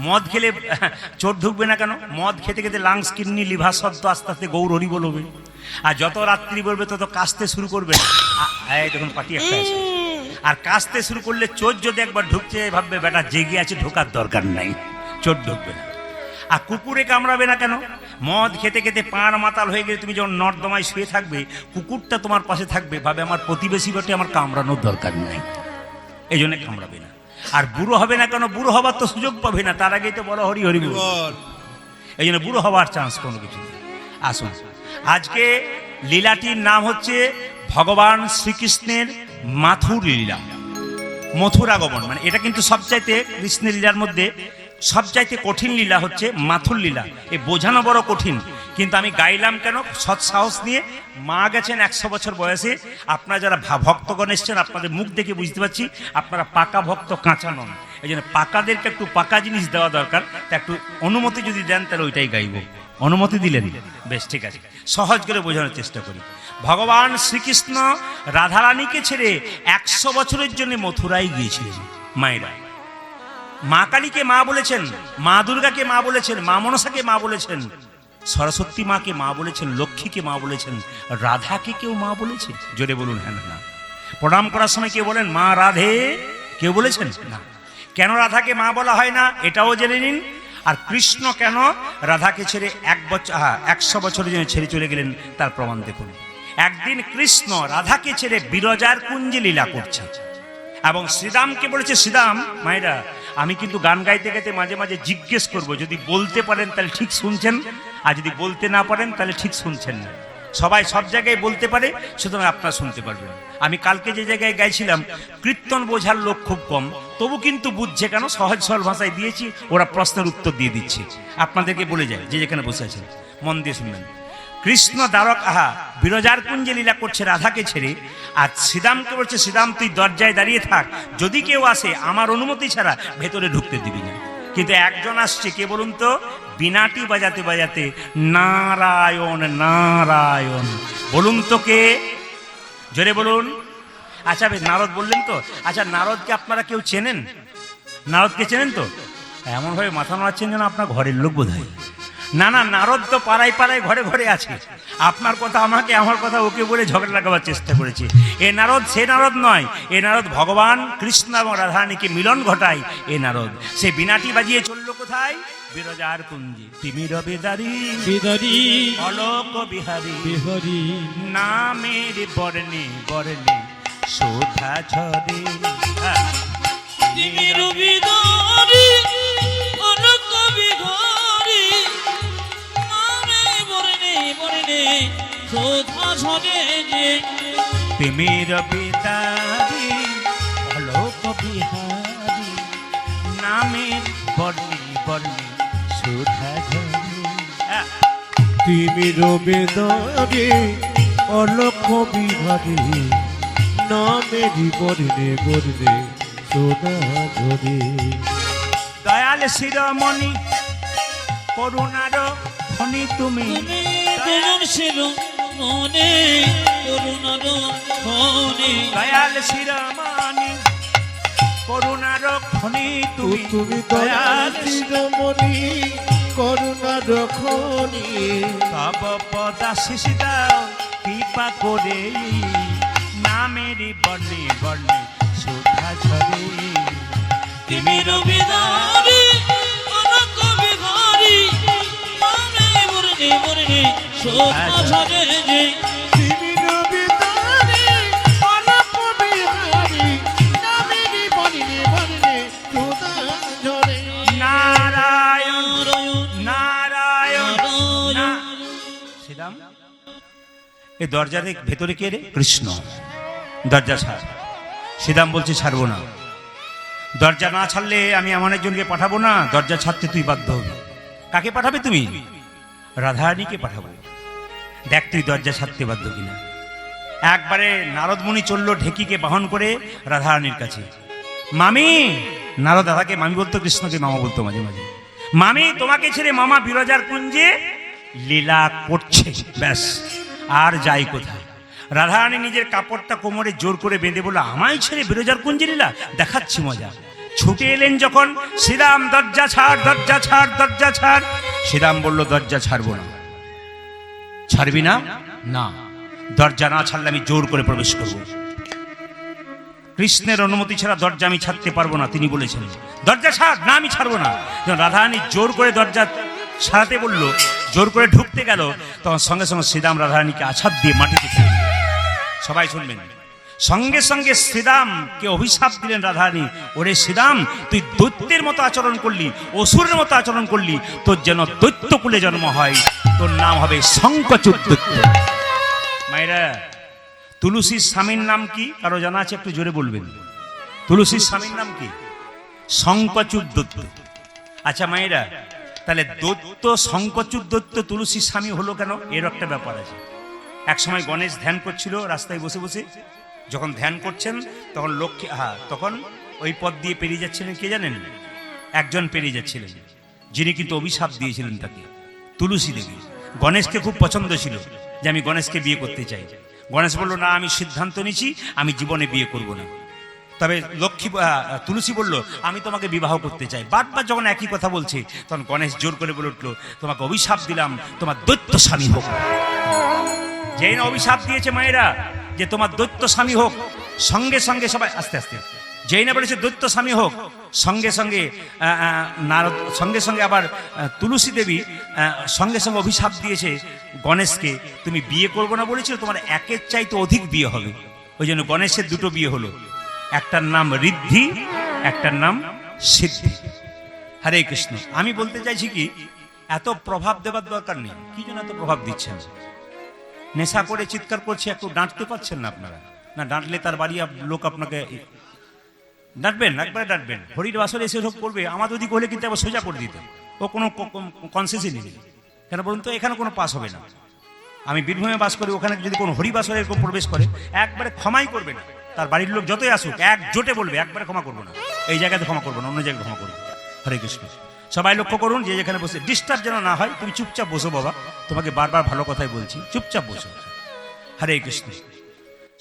মদ খেলে চোট ঢুকবে না কেন? মদ খেতে খেতে লাংস, কিডনি, লিভার সব তো আস্তে আস্তে গৌর হরি বলবে। আর যত রাত্রি বলবে তত কাশতে শুরু করবে। এই দেখুন পাটি একটা আছে। আর কাশতে শুরু করলে চোট যদি একবার ঢুকছে, ভাববে বেটা জেগে আছে, ঢোকার দরকার নাই, চোট ঢুকবে না। আর কুকুরে কামড়াবে না কেন? মদ খেতে খেতে পাড় মাতাল হয়ে গেলে তুমি যখন নর্দমায় শুয়ে থাকবে, কুকুরটা তোমার পাশে থাকবে, ভাবে আমার প্রতিবেশী বটে, আমার কামড়ানোর দরকার নাই, এই জন্য কামড়াবে না। আর বুড়ো হবে না কেন? বুড়ো হবার তো সুযোগ পাবে না, তার আগেই তো বলো হরি হরি বল। এই জন্য বুড়ো হওয়ার চান্স কোনো কিছু নেই। আসুন, আজকে লীলাটির নাম হচ্ছে ভগবান শ্রীকৃষ্ণের মাথুর লীলা, মথুরাগমন। মানে এটা কিন্তু সবচাইতে কৃষ্ণের লীলার মধ্যে সবচাইতে কঠিন লীলা হচ্ছে মাথুর লীলা। এ বোঝানো বড় কঠিন, কিন্তু আমি গাইলাম কেন? সৎ সাহস নিয়ে। মা গেছেন 100 বছর বয়সে। আপনারা যারা ভক্তগণ এসছেন, আপনাদের মুখ দেখে বুঝতে পারছি আপনারা পাকা ভক্ত, কাঁচা নন। এই জন্য পাকাদেরকে একটু পাকা জিনিস দেওয়া দরকার। তা একটু অনুমতি যদি দেন তাহলে ওইটাই গাইব। অনুমতি দিলেন? বেশ, ঠিক আছে, সহজ করে বোঝানোর চেষ্টা করি। ভগবান শ্রীকৃষ্ণ রাধারানীকে ছেড়ে 100 বছরের জন্য মথুরায় গিয়েছিলেন। মায়েরা, মা কালীকে মা বলেছেন, মা দুর্গাকে মা বলেছেন, মা মনসাকে মা বলেছেন, সরস্বতী মাকে মা বলেছেন, লক্ষ্মীকে মা বলেছেন, রাধাকে কেউ মা বলেছে? জোরে বলুন হ্যাঁ না। প্রণাম করার সময় কেউ বলেন মা রাধে? কেউ বলেছেন না। কেন রাধাকে মা বলা হয় না এটাও জেনে নিন। আর কৃষ্ণ কেন রাধাকে ছেড়ে 100 বছরের জন্য ছেড়ে চলে গেলেন তার প্রমাণ দেখুন। একদিন কৃষ্ণ রাধাকে ছেড়ে বিরজার কুঞ্জে লীলা করছে এবং শ্রীরামকে বলেছে, শ্রীরাম মায়েরা আমি কিন্তু গান গাইতে গাইতে মাঝে মাঝে জিজ্ঞেস করব, যদি বলতে পারেন তাহলে ঠিক শুনছেন, আর যদি বলতে না পারেন তাহলে ঠিক শুনছেন না। সবাই সব জায়গায় বলতে পারে, সুতরাং আপনারা শুনতে পারবেন। আমি কালকে যে জায়গায় গাইছিলাম কীর্তন বোঝার লোক খুব কম, তবু কিন্তু বুঝছে কেন, সহজ সরল ভাষায় দিয়েছি, ওরা প্রশ্নের উত্তর দিয়ে দিচ্ছে। আপনাদেরকে বলে যায় যে যেখানে বসে আছেন মন দিয়ে শুনবেন। কৃষ্ণ দ্বারক বিরজার কুঞ্জে লীলা করছে রাধাকে ছেড়ে, আর শ্রীরামকে বলছে, শ্রীরাম তুই দরজায় দাঁড়িয়ে থাক, যদি কেউ আসে আমার অনুমতি ছাড়া ভেতরে ঢুকতে দিবি না। কিন্তু একজন আসছে, কে বলুন তো? বিনাটি বাজাতে বাজাতে নারায়ণ নারায়ণ। বলুন তো কে? জোরে বলুন। আচ্ছা বেশ, নারদ বললেন তো। আচ্ছা নারদকে আপনারা কেউ চেনেন? নারদকে চেনেন তো? এমনভাবে মাথা নাড়াচ্ছেন যেন আপনার ঘরের লোক বোধ হয়। না না, নারদ তো পাড়ায় পাড়ায় ঘরে ঘরে আছে। আপনার কথা আমাকে, আমার কথা ওকে বলে ঝগড়া লাগাবার চেষ্টা করেছে। এ নারদ সে নারদ নয়, এ নারদ ভগবান কৃষ্ণ এবং রাধারানীকে মিলন ঘটায় এ নারদ। সে বিনাটি বাজিয়ে চললো কোথায়? বিরজার কুঞ্জে। তিমির বেদারি বিদারি অলোক বিহারী বিহারি নামের বর্ণে বর্ণে শোভা ঝরে। তিমির বিদারি অলোক বিহারি নামে বর্ণে বর্ণে শোভা ঝরে যে। তিমির বেদারি অলোক বিহারী নামের বর্ণে বর্ণে শোভা ঝরে। তিমির বেদারে অলোক বিহারী নামেরি বর্ণে বর্ণে সোনা ঝরে। দয়াল শিরোমণি করুণার খনি তুমি, তুমি দয়াল ছিল মনে করুণার মনে। দয়াল শিরোমণি করুণার খনি তুমি, তুমি দয়াল শিরোমণি করুণার খনি। তব পদাশিস দাও কৃপা করে নামেরি বর্ণে বর্ণে শোভা ঝরে। তিমির বিদারি অলোক বিহারী নামে বর্ণে বর্ণে শোভা ঝরে যে। তিমির বেদারে অলোক বিহারী নামেরি বর্ণে বর্ণে সোনা ঝরে। নারায়ণ নারায়ণ নারায়ণ নারায়ণ। শ্রীরাম এই দরজার ভেতরে কে রে? কৃষ্ণ। দরজা ছাড়। শ্রীরাম বলছে ছাড়বো না। দরজা না ছাড়লে আমি এমন একজনকে পাঠাবো না, দরজা ছাড়তে তুই বাধ্য হবি। কাকে পাঠাবে তুমি? রাধারানীকে পাঠাবো। দেখ তুই দরজা ছাড়তে বাধ্য কিনা। একবারে নারদ মুনি চললো ঢেকিকে বাহন করে রাধারানীর কাছে। মামি, নারদ রাধাকে মামি বলতো, কৃষ্ণকে মামা বলতো মাঝে মাঝে। মামি তোমাকে ছেড়ে মামা বিরজার কুঞ্জে লীলা করছে, ব্যাস, আর যাই কোথায়। রাধারানী নিজের কাপড়টা কোমরে জোর করে বেঁধে বলল, আমায় ছেড়ে বিরজার কুঞ্জে লীলা দেখাচ্ছি মজা। ছুটে এলেন যখন, শ্রীরাম দরজা ছাড় দরজা ছাড় দরজা ছাড়। শ্রীরাম বলল, দরজা ছাড়বো না। ছাড়বি না? না, দরজা না ছাড়লে আমি জোর করে প্রবেশ করব। কৃষ্ণের অনুমতি ছাড়া দরজা আমি ছাড়তে পারবো না, তিনি বলেছেন। দরজা ছাড়। না, আমি ছাড়বো না। রাধারানী জোর করে দরজা ছাড়াতে বলল, জোর করে ঢুকতে গেল, তখন সঙ্গে সঙ্গে শ্রীরাম রাধারানীকে আছাড় দিয়ে মাটিতে ফেলে দিলেন। সবাই শুনবেন। সঙ্গে সঙ্গে শ্রীরামকে অভিশাপ দিলেন রাধারানী, ওরে শ্রীরাম তুই দৈত্যের মতো আচরণ করলি, অসুরের মতো আচরণ করলি, তোর যেন দৈত্যকুলে জন্ম হয়, তোর নাম হবে শঙ্কচূড় দৈত্য। মায়েরা, তুলসীর স্বামীর নাম কি কারো জানা আছে? একটু জোরে বলবেন। তুলসীর স্বামীর নাম কি? শঙ্কচূড় দৈত্য। আচ্ছা মায়েরা, তাহলে দৈত্য শঙ্কচূড় দৈত্য তুলসীর স্বামী হলো কেন? এর একটা ব্যাপার আছে। এক সময় গণেশ ধ্যান করছিল রাস্তায় বসে বসে। যখন ধ্যান করছেন তখন লক্ষ্মী তখন ওই পথ দিয়ে পেরিয়ে যাচ্ছিলেন কে জানেন? একজন পেরিয়ে যাচ্ছিলেন, যিনি কিন্তু অভিশাপ দিয়েছিলেন তাকে, তুলসী দেবী। গণেশকে খুব পছন্দ ছিল যে আমি গণেশকে বিয়ে করতে চাই। গণেশ বলল, না, আমি সিদ্ধান্ত নিয়েছি আমি জীবনে বিয়ে করব না। তবে তুলসী বলল, আমি তোমাকে বিবাহ করতে চাই। বারবার যখন একই কথা বলছে, তখন গণেশ জোর করে বলে উঠলো, তোমাকে অভিশাপ দিলাম, তোমার দৈত্য স্বামী হোক। যেই না অভিশাপ দিয়েছে মায়েরা যে তোমার দৈত্য স্বামী হোক, সঙ্গে সঙ্গে সবাই আস্তে আস্তে, যেই না বলেছে দৈত্য স্বামী হোক, সঙ্গে সঙ্গে নারদ সঙ্গে সঙ্গে আবার তুলসী দেবী সঙ্গে সঙ্গে অভিশাপ দিয়েছে গণেশকে, তুমি বিয়ে করবো না বলেছিল, তোমার একের চাইতে অধিক বিয়ে হবে। ওই জন্য গণেশের দুটো বিয়ে হলো, একটার নাম ঋদ্ধি, একটার নাম সিদ্ধি। হরে কৃষ্ণ। আমি বলতে চাইছি কি, এত প্রভাব দেবার দরকার নেই। কি জন্য এত প্রভাব দিচ্ছেন? নেশা করে চিৎকার করছে, একটু ডাঁটতে পারছেন না আপনারা? না ডাঁটলে তার বাড়ি লোক আপনাকে ডাঁটবেন, একবারে ডাঁটবেন। হরির বাসরে এসে সব করবে, আমাদের ওদিকে হলে কিন্তু আবার সোজা করে দিত, ও কোনো কনসেসই নেই। কেন বলুন তো? এখানে কোনো পাস হবে না। আমি বীরভূমে বাস করি, ওখানে যদি কোনো হরিবাসরে এরকম প্রবেশ করে, একবারে ক্ষমাই করবে না। তার বাড়ির লোক যতই আসুক এক জোটে বলবে, একবারে ক্ষমা করবো না, এই জায়গাতে ক্ষমা করবো না, অন্য জায়গায় ক্ষমা করবো। হরে কৃষ্ণ। সবাই লক্ষ্য করুন, যে যেখানে বসে ডিস্টার্ব যেন না হয়। তুমি চুপচাপ বসো বাবা, তোমাকে বারবার ভালো কথাই বলছি, চুপচাপ বসো। হরে কৃষ্ণ।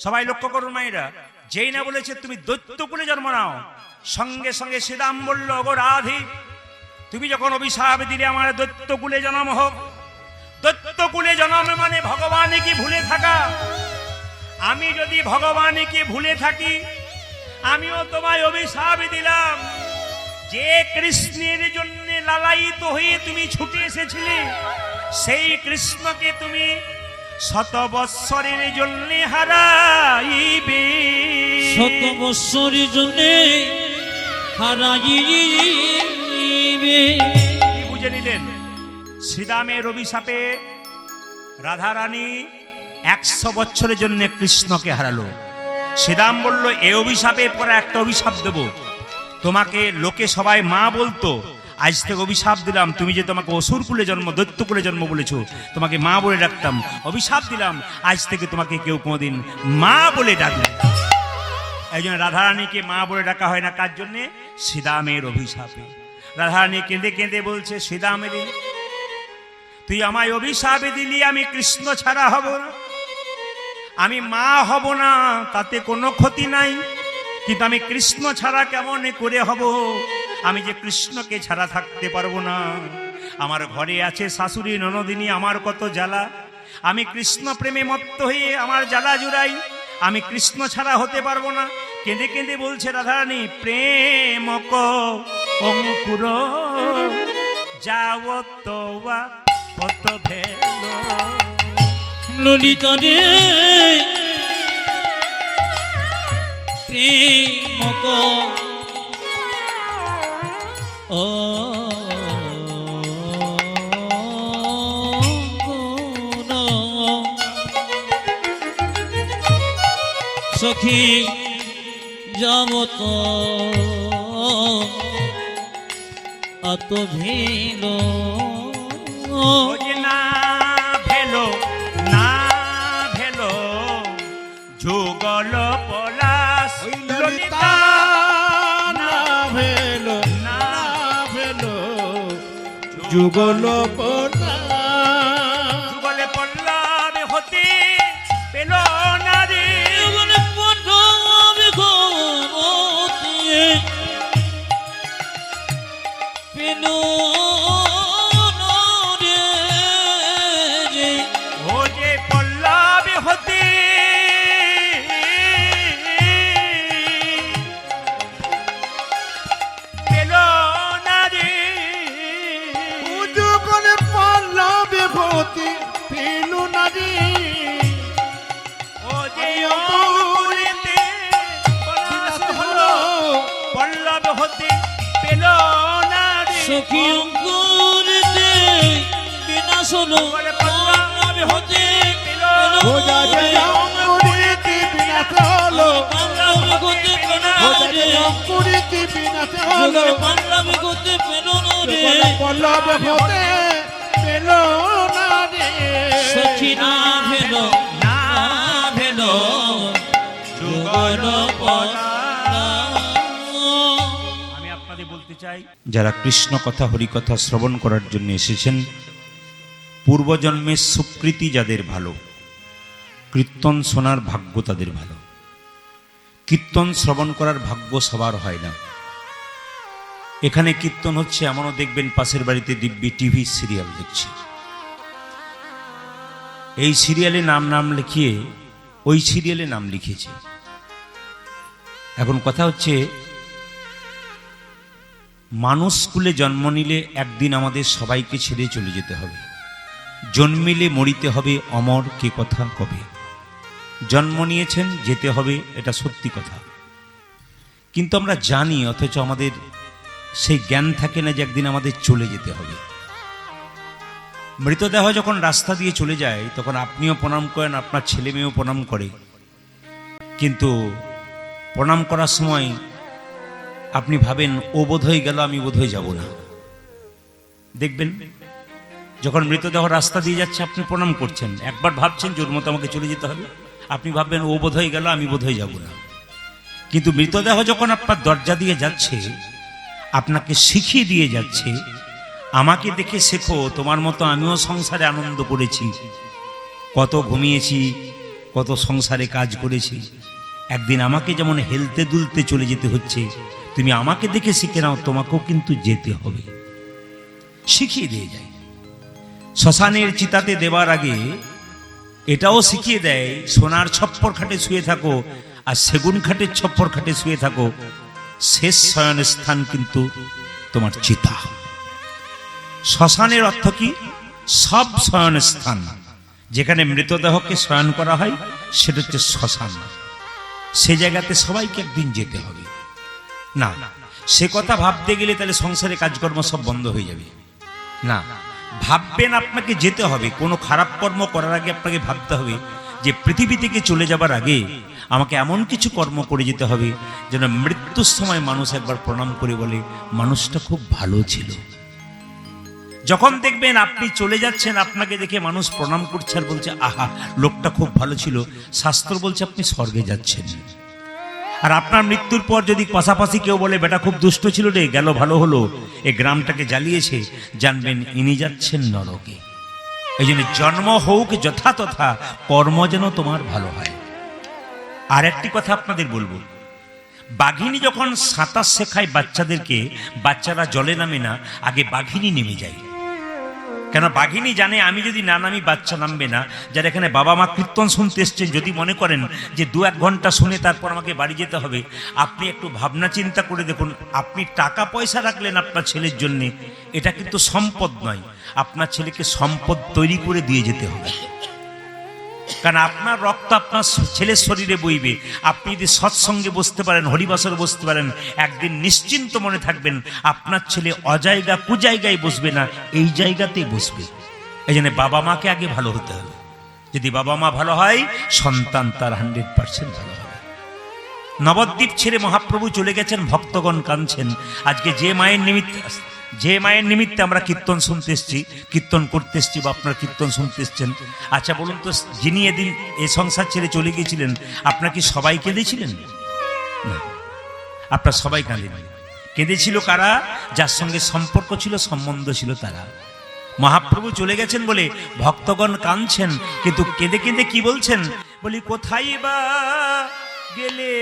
সবাই লক্ষ্য করুন মায়েরা, যেই না বলেছে তুমি দৈত্যকুলে জন্ম নাও, সঙ্গে সঙ্গে শ্রীরাম বলল, গো রাধি, তুমি যখন অভিশাপ দিলে আমার দৈত্যকুলে জন্ম হোক, দৈত্যকুলে জন্ম মানে ভগবানকে ভুলে থাকা। আমি যদি ভগবানকে ভুলে থাকি, আমিও তোমায় অভিশাপ দিলাম। যে কৃষ্ণের জন্য লালায়িত হয়ে তুমি ছুটে এসেছিলে, সেই কৃষ্ণকে তুমি 100 বৎসরের জন্য হারাইবে। 100 বৎসরের জন্য হারাইবে। কি বুঝে নিলেন? শ্রীরামের অভিশাপে রাধারানী 100 বছরের জন্য কৃষ্ণকে হারালো। শ্রীরাম বলল, এ অভিশাপের পরে একটা অভিশাপ দেব, তোমাকে লোকে সবাই মা বলতো, আজ থেকে অভিশাপ দিলাম, তুমি যে তোমাকে অসুর কুলে জন্ম, দৈত্য কুলে জন্ম বলেছো, তোমাকে মা বলে ডাকতাম, অভিশাপ দিলাম, আজ থেকে তোমাকে কেউ কোনোদিন মা বলে ডাকবে। এই জন্য রাধারানীকে মা বলে ডাকা হয় না। কার জন্যে? শ্রীরামের অভিশাপে। রাধারানী কেঁদে কেঁদে বলছে, শ্রীরামের, তুই আমায় অভিশাপে দিলি, আমি কৃষ্ণ ছাড়া হব না, আমি মা হব না, তাতে কোনো ক্ষতি নাই, কিন্তু আমি কৃষ্ণ ছাড়া কেমন করে হব? আমি যে কৃষ্ণকে ছাড়া থাকতে পারবো না। আমার ঘরে আছে শাশুড়ি ননদিনী, আমার কত জ্বালা, আমি কৃষ্ণ প্রেমে মত্ত হয়ে আমার জ্বালা জুড়াই, আমি কৃষ্ণ ছাড়া হতে পারবো না। কেঁদে কেঁদে বলছে রাধারানী, প্রেম অঙ্কুর যাও তোয়া কত ভেলো। ললিতা রে প্রেম ও সখী যাবত অত ভেলো। না ভেলো, না ভেলো, যুগল পলাশ ললিতা, না ভেলো, না ভেলো, যুগল যুগলে পল্লব হতে পেল না রে। জীবনে পঠবে ঘুমোতে পেল না রে। ও যে পল্লব হতে পেল না রে। যুগল পল্লবে ভূতি পেলু নারী। ও যে অঙ্কুরেতে পলাশ হলো, পল্লব হতে পেল না রে। সখী অঙ্কুরেতে বিনাশ হলো, পল্লব হতে পেল ভোজা যে অঙ্কুরিতি বিনাশ হলো, পল্লব হতে পেল না ভোজা যে রে। অঙ্কুরিতি বিনাশ হলো, পল্লব হতে পেল না রে। পল্লব হতে পেল না রে। সখী না ভেলো, না ভেলো, যুগল আমি আপনাদের বলতে চাই, যারা কৃষ্ণ কথা হরি কথা শ্রবণ করার জন্য এসেছেন, পূর্বজন্মের সুকৃতি যাদের ভালো, কীর্তন শোনার ভাগ্য তাদের ভালো। কীর্তন শ্রবণ করার ভাগ্য সবার হয় না। এখানে কীর্তন হচ্ছে, এমনও দেখবেন পাশের বাড়িতে দিব্যি টিভি সিরিয়াল দেখছে, এই সিরিয়ালে নাম লিখিয়ে ওই সিরিয়ালে নাম লিখেছে। এখন কথা হচ্ছে, মানুষ স্কুলে জন্ম নিলে একদিন আমাদের সবাইকে ছেড়ে চলে যেতে হবে। জন্মিলে মরিতে হবে, অমর কে কথা কবে। জন্ম নিয়েছেন, যেতে হবে, এটা সত্যি কথা। কিন্তু আমরা জানি, অথচ আমাদের সেই জ্ঞান থাকে না যে একদিন আমাদের চলে যেতে হবে। মৃতদেহ যখন রাস্তা দিয়ে চলে যায় তখন আপনিও প্রণাম করেন, আপনার ছেলে মেয়েও প্রণাম করে, কিন্তু প্রণাম করার সময় আপনি ভাবেন ও বোধহয় গেল, আমি বোধহয় যাব না। দেখবেন যখন মৃতদেহ রাস্তা দিয়ে যাচ্ছে আপনি প্রণাম করছেন, একবার ভাবছেন জোর মতো আমাকে চলে যেতে হবে, আপনি ভাববেন ও বোধহয় গেল, আমি বোধহয় যাব না। কিন্তু মৃতদেহ যখন আপনার দরজা দিয়ে যাচ্ছে, আপনাকে শিখিয়ে দিয়ে যাচ্ছে, আমাকে দেখে শেখো, তোমার মতো আমিও সংসারে আনন্দ করেছি, কত ঘুমিয়েছি, কত সংসারে কাজ করেছি, একদিন আমাকে যেমন হেলতে দুলতে চলে যেতে হচ্ছে, তুমি আমাকে দেখে শিখে নাও, তোমাকেও কিন্তু যেতে হবে, শিখিয়ে দিয়ে যায়। শ্মশানের চিতাতে দেওয়ার আগে এটাও শিখিয়ে দেয়, সোনার ছপ্পর খাটে শুয়ে থাকো আর সেগুন খাটের ছপ্পর খাটে শুয়ে থাকো, শেষ শয়ন স্থান কিন্তু তোমার চিতা। শ্মশানের অর্থ কি? সব শয়ন স্থান, যেখানে মৃতদেহকে শয়ন করা হয় সেটা হচ্ছে শ্মশান। সে জায়গাতে সবাইকে একদিন যেতে হবে। না, সে কথা ভাবতে গেলে তাহলে সংসারে কাজকর্ম সব বন্ধ হয়ে যাবে। না, ভাববেন আপনাকে যেতে হবে। কোনো খারাপ কর্ম করার আগে আপনাকে ভাবতে হবে যে পৃথিবী থেকে চলে যাবার আগে আমাকে এমন কিছু কর্ম করে যেতে হবে যেন মৃত্যুর সময় মানুষ একবার প্রণাম করে বলে মানুষটা খুব ভালো ছিল। যখন দেখবেন আপনি চলে যাচ্ছেন, আপনাকে দেখে মানুষ প্রণাম করছে আর বলছে আহা, লোকটা খুব ভালো ছিল, শাস্ত্র বলছে আপনি স্বর্গে যাচ্ছেন। আর আপনার মৃত্যুর পর যদি পাশাপাশি কেউ বলে বেটা খুব দুষ্ট ছিল রে, গেল ভালো হলো, এই গ্রামটাকে জ্বালিয়েছে, জানবেন ইনি যাচ্ছেন নরকে। এই জন্য জন্ম হোক যথাতথা, কর্ম যেন তোমার ভালো হয়। আর একটি কথা আপনাদের বলবো, বাঘিনী যখন সাঁতার শেখায় বাচ্চাদেরকে, বাচ্চারা জলে নামে না, আগে বাঘিনী নেমে যায়। কেন? বাঘিনী জানে আমি যদি না নামি বাচ্চা নামবে না। যারা এখানে বাবা মা কীর্তন শুনতে এসছেন, যদি মনে করেন যে 2-1 ঘন্টা শুনে তারপর আমাকে বাড়ি যেতে হবে, আপনি একটু ভাবনা চিন্তা করে দেখুন, আপনি টাকা পয়সা রাখলেন আপনার ছেলের জন্য, এটা কিন্তু সম্পদ নয়। আপনার ছেলেকে সম্পদ তৈরি করে দিয়ে যেতে হবে, কারণ আপনার রক্ত আপনার ছেলের শরীরে বইবে। আপনি যদি সৎসঙ্গে বসতে পারেন, হরিবাসর বসতে পারেন, একদিন নিশ্চিন্ত মনে থাকবেন আপনার ছেলে অজায়গা কুজায়গায় বসবে না, এই জায়গাতেই বসবে। এই জন্য বাবা মাকে আগে ভালো হতে হবে। যদি বাবা মা ভালো হয়, সন্তান তার 100% ভালো হবে। নবদ্বীপ ছেড়ে মহাপ্রভু চলে গেছেন, ভক্তগণ কাঁদছেন। আজকে যে মায়ের নিমিত্তে আমরা কীর্তন শুনতে এসছি, কীর্তন করতে এসছি, বা আপনার কীর্তন শুনতে এসছেন, আচ্ছা বলুন তো, যিনি এদিন এ সংসার ছেড়ে চলে গিয়েছিলেন, আপনার কি সবাই কেঁদেছিলেন? না, আপনার সবাই কাঁদেনি। কেঁদেছিল কারা? যার সঙ্গে সম্পর্ক ছিল, সম্বন্ধ ছিল তারা। মহাপ্রভু চলে গেছেন বলে ভক্তগণ কাঁদছেন, কিন্তু কেঁদে কেঁদে কি বলছেন? বলি কোথায় বা গেলে,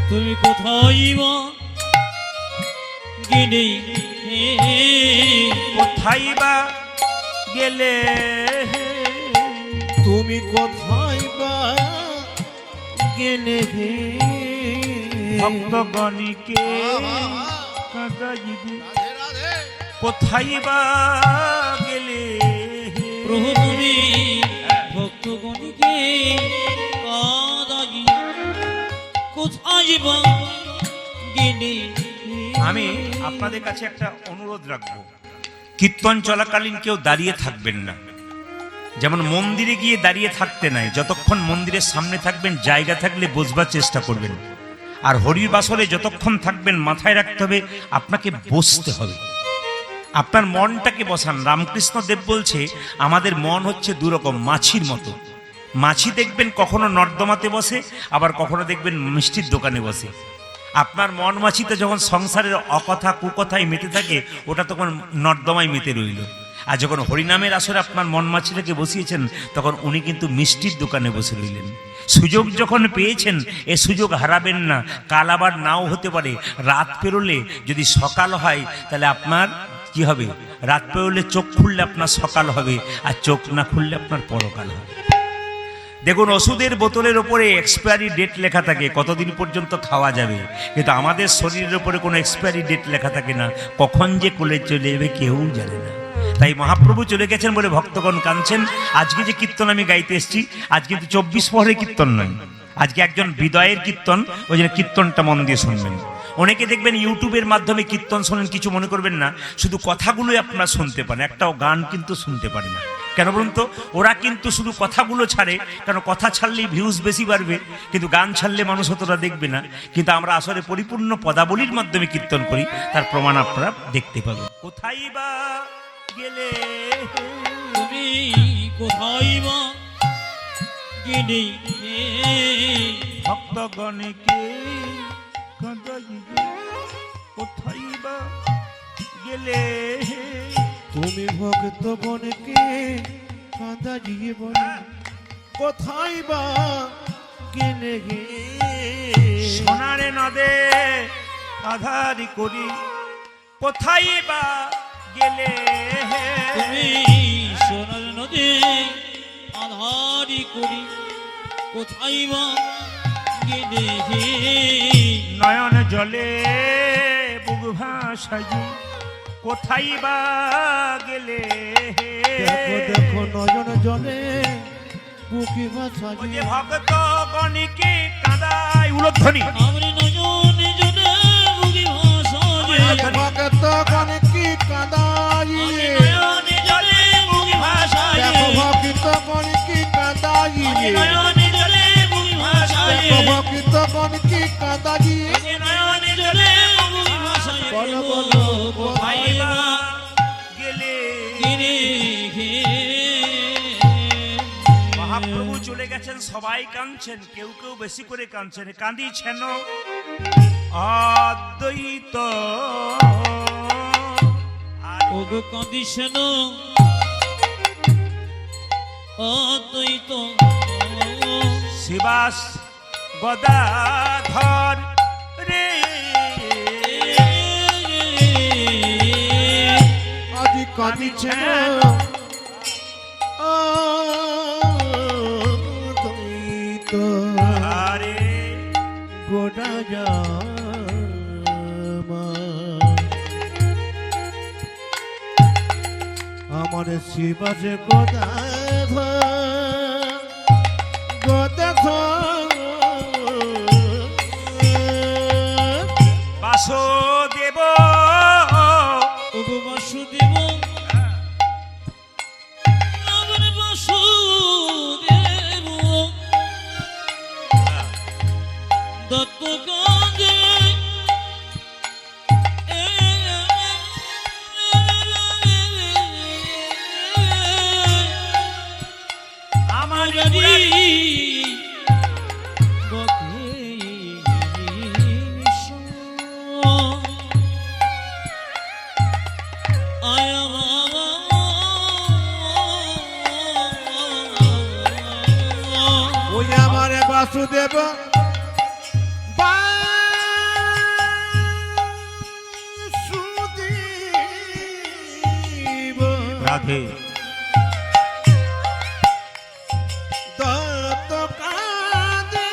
তুমি কোথায় বা গেলে, কোথায় বা গেলে, তুমি কোথায় বা গেলে হে ভক্তগণকে কাঁদাইবে, কোথায় বা গেলে প্রভু তুমি ভক্তগণকে কাঁদাই, কোথায় বা গেলে। আমি আপনাদের কাছে একটা অনুরোধ রাখবো, কীর্তন চলাকালীন কেউ দাঁড়িয়ে থাকবেন না। যেমন মন্দিরে গিয়ে দাঁড়িয়ে থাকতে নাই, যতক্ষণ মন্দিরের সামনে থাকবেন জায়গা থাকলে বসবার চেষ্টা করবেন। আর হরির বাসরে যতক্ষণ থাকবেন মাথায় রাখতে হবে আপনাকে বসতে হবে। আপনার মনটাকে বসান। রামকৃষ্ণ দেব বলছে আমাদের মন হচ্ছে দুরকম, মাছির মতো। মাছি দেখবেন কখনো নর্দমাতে বসে, আবার কখনো দেখবেন মিষ্টির দোকানে বসে। আপনার মন মাছিতে যখন সংসারের অকথা কুকথায় মেতে থাকে, ওটা তখন নর্দমায় মেতে রইল। আর যখন হরিনামের আসরে আপনার মন মাছিটাকে বসিয়েছেন, তখন উনি কিন্তু মিষ্টির দোকানে বসে রইলেন। সুযোগ যখন পেয়েছেন, এ সুযোগ হারাবেন না। কাল আবার নাও হতে পারে। রাত পেরোলে যদি সকাল হয়, তাহলে আপনার কি হবে? রাত পেরোলে চোখ খুললে আপনার সকাল হবে, আর চোখ না খুললে আপনার পরকাল হবে। দেখুন, ওষুধের বোতলের ওপরে এক্সপায়ারি ডেট লেখা থাকে, কতদিন পর্যন্ত খাওয়া যাবে, কিন্তু আমাদের শরীরের ওপরে কোনো এক্সপায়ারি ডেট লেখা থাকে না, কখন যে কোলে চলে যাবে কেউ জানে না। তাই মহাপ্রভু চলে গেছেন বলে ভক্তগণ কাঁদছেন। আজকে যে কীর্তন আমি গাইতে এসেছি, আজ কিন্তু 24 পরের কীর্তন নয়, আজকে একজন বিদয়ের কীর্তন, ওই জন্য কীর্তনটা মন দিয়ে শুনবেন। অনেকে দেখবেন ইউটিউবের মাধ্যমে কীর্তন শোনেন, কিছু মনে করবেন না, শুধু কথাগুলোই আপনারা শুনতে পান, একটাও গান কিন্তু শুনতে পারে না। কেন বলুন তো? ওরা কিন্তু শুধু কথাগুলো ছাড়ে, কারণ কথা ছাড়লেই ভিউজ বেশি বাড়বে, কিন্তু গান ছাড়লে মানুষ অতটা দেখবে না। কিন্তু আমরা আসলে পরিপূর্ণ পদাবলীর মাধ্যমে কীর্তন করি, তার প্রমাণ আপনারা দেখতে পাবেন। কোথায় বা গেলে তুমি কোথায় বা গেলে ভক্তগণকে কাঁদাইবে, কোথায় বা গেলে তুমি ভক্তগণকে কাঁদাইয়ে বলে, কোথায় বা গেলে গে সোনারে নদে আধারি করি, কোথায় বা গেলে তুমি সোনার নদী আধারি করি, কোথায় বা গেলে নয়ন জলে বুক ভাসাই, কোথায় বা গেলে দেখো দেখো নয়ন জলে বুকি ভাসাই, ওই যে ভক্তগণকে কাঁদায় উলধ্বনি, আমার নয়ন জলে বুকি ভাসায়, ভক্তগণকে কাঁদাইয়ে, নয়ন জলে বুকি ভাসায়, দেখো ভক্তগণকে কাঁদাইয়ে, নয়ন জলে বুকি ভাসায়, দেখো ভক্তগণকে কাঁদাইয়ে, নয়ন জলে বুকি ভাসায়, বলো বলো কোথায় কোথায় বা গেলে গেলে মহাপ্রভু চলে গেছেন, সবাই কাঁদছেন, কেউ কেউ বেশি করে কাঁদছেন, কাঁদিছেন অদ্বৈত আর ওগো কাঁদিস না অদ্বৈত শিবাস গদাধর রে, আজি কাঁদিছে অদ্বৈত আরে গোটা জামা, আমার শিবাসে গোদাধ গোদাধ বাসুদেব ওগো বাসুদেব আমার বাসুদেব দত্ত কাঁদে আমার মুরারি ওই আমার বাসুদেব বাসুদেব রাধে দত্ত কাঁদে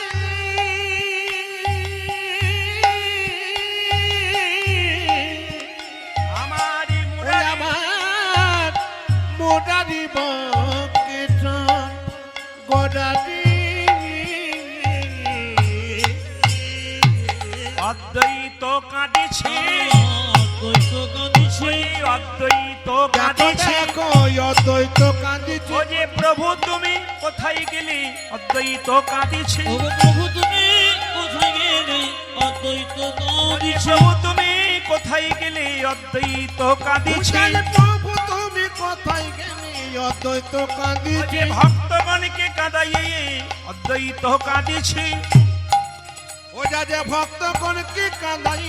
আমার ওই আমার মোটারি বকেটন গোডারি অদ্বৈত কাঁদিছে, অদ্বৈত কাঁদিছে অদ্বৈত কাঁদিছে, দেখো অদ্বৈত কাঁদিছে ও যে প্রভু তুমি কোথায় গেলি, অদ্বৈত কাঁদিছে, ওগো প্রভু তুমি কোথায় গেলে অদ্বৈত কাঁদিছে প্রভু তুমি কোথায় গেলে, অদ্বৈত কাঁদিছে, প্রভু তুমি কোথায় গেলি অদ্বৈত ও কাঁদিছে যে ভক্তগণকে কাঁদাইয়ে অদ্বৈত কাঁদিছে, ও যা যে ভক্তগণকে কাঁদাই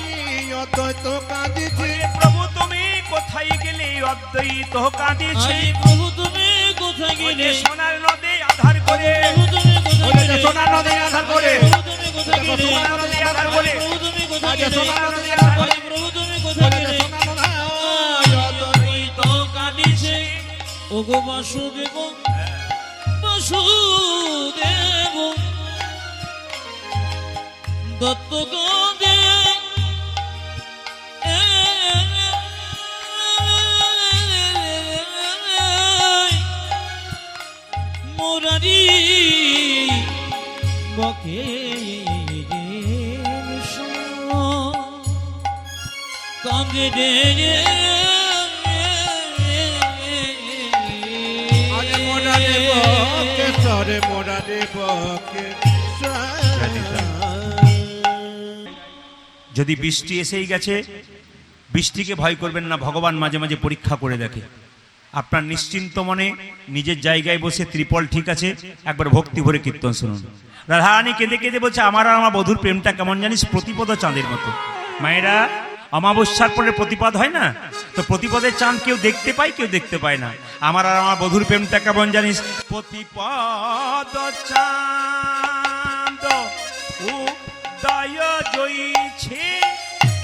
অদ্বৈত কাঁদিছে প্রভু তুমি কোথায় গেলে, অদ্বৈত কাঁদিছে, আরে প্রভু তুমি কোথায় ও গেলে যে সোনার নদে আধার করে, প্রভু তুমি ও কোথায় যা যে গেলে সোনার নদে আধার করে প্রভু তুমি কোথায় গেলে সোনার নদে আধার করে, প্রভু তুমি কোথায় আজ গেলে সোনার নদে আধার করে আরে প্রভু তুমি ও কোথায় যা যে গেলে সোনার নদে অদ্বৈত কাঁদিছে ওগো বাসুদেব বসুদেব দত্ত গদে মোরারি বকে কান্দে রে আরে মোরা দেব কেশরে মোরা দেব যদি বৃষ্টি এসেই গেছে, বৃষ্টিকে ভয় করবেন না, ভগবান মাঝে মাঝে পরীক্ষা করে দেখে। আপনার নিশ্চিন্ত মনে নিজের জায়গায় বসে ত্রিপল ঠিক আছে, একবার ভক্তি ভরে কীর্তন শুনুন। রাধারানী কেঁদে কেঁদে বলছে, আমার আর আমার বধুর প্রেমটা কেমন জানিস, প্রতিপদ চাঁদের মতো। মায়েরা, অমাবস্যার পরে প্রতিপদ হয় না, তো প্রতিপদের চাঁদ কেউ দেখতে পায়, কেউ দেখতে পায় না। আমার আর আমার বধুর প্রেমটা কেমন জানিস, প্রতিপদ চাঁদ উদয় জয়ছে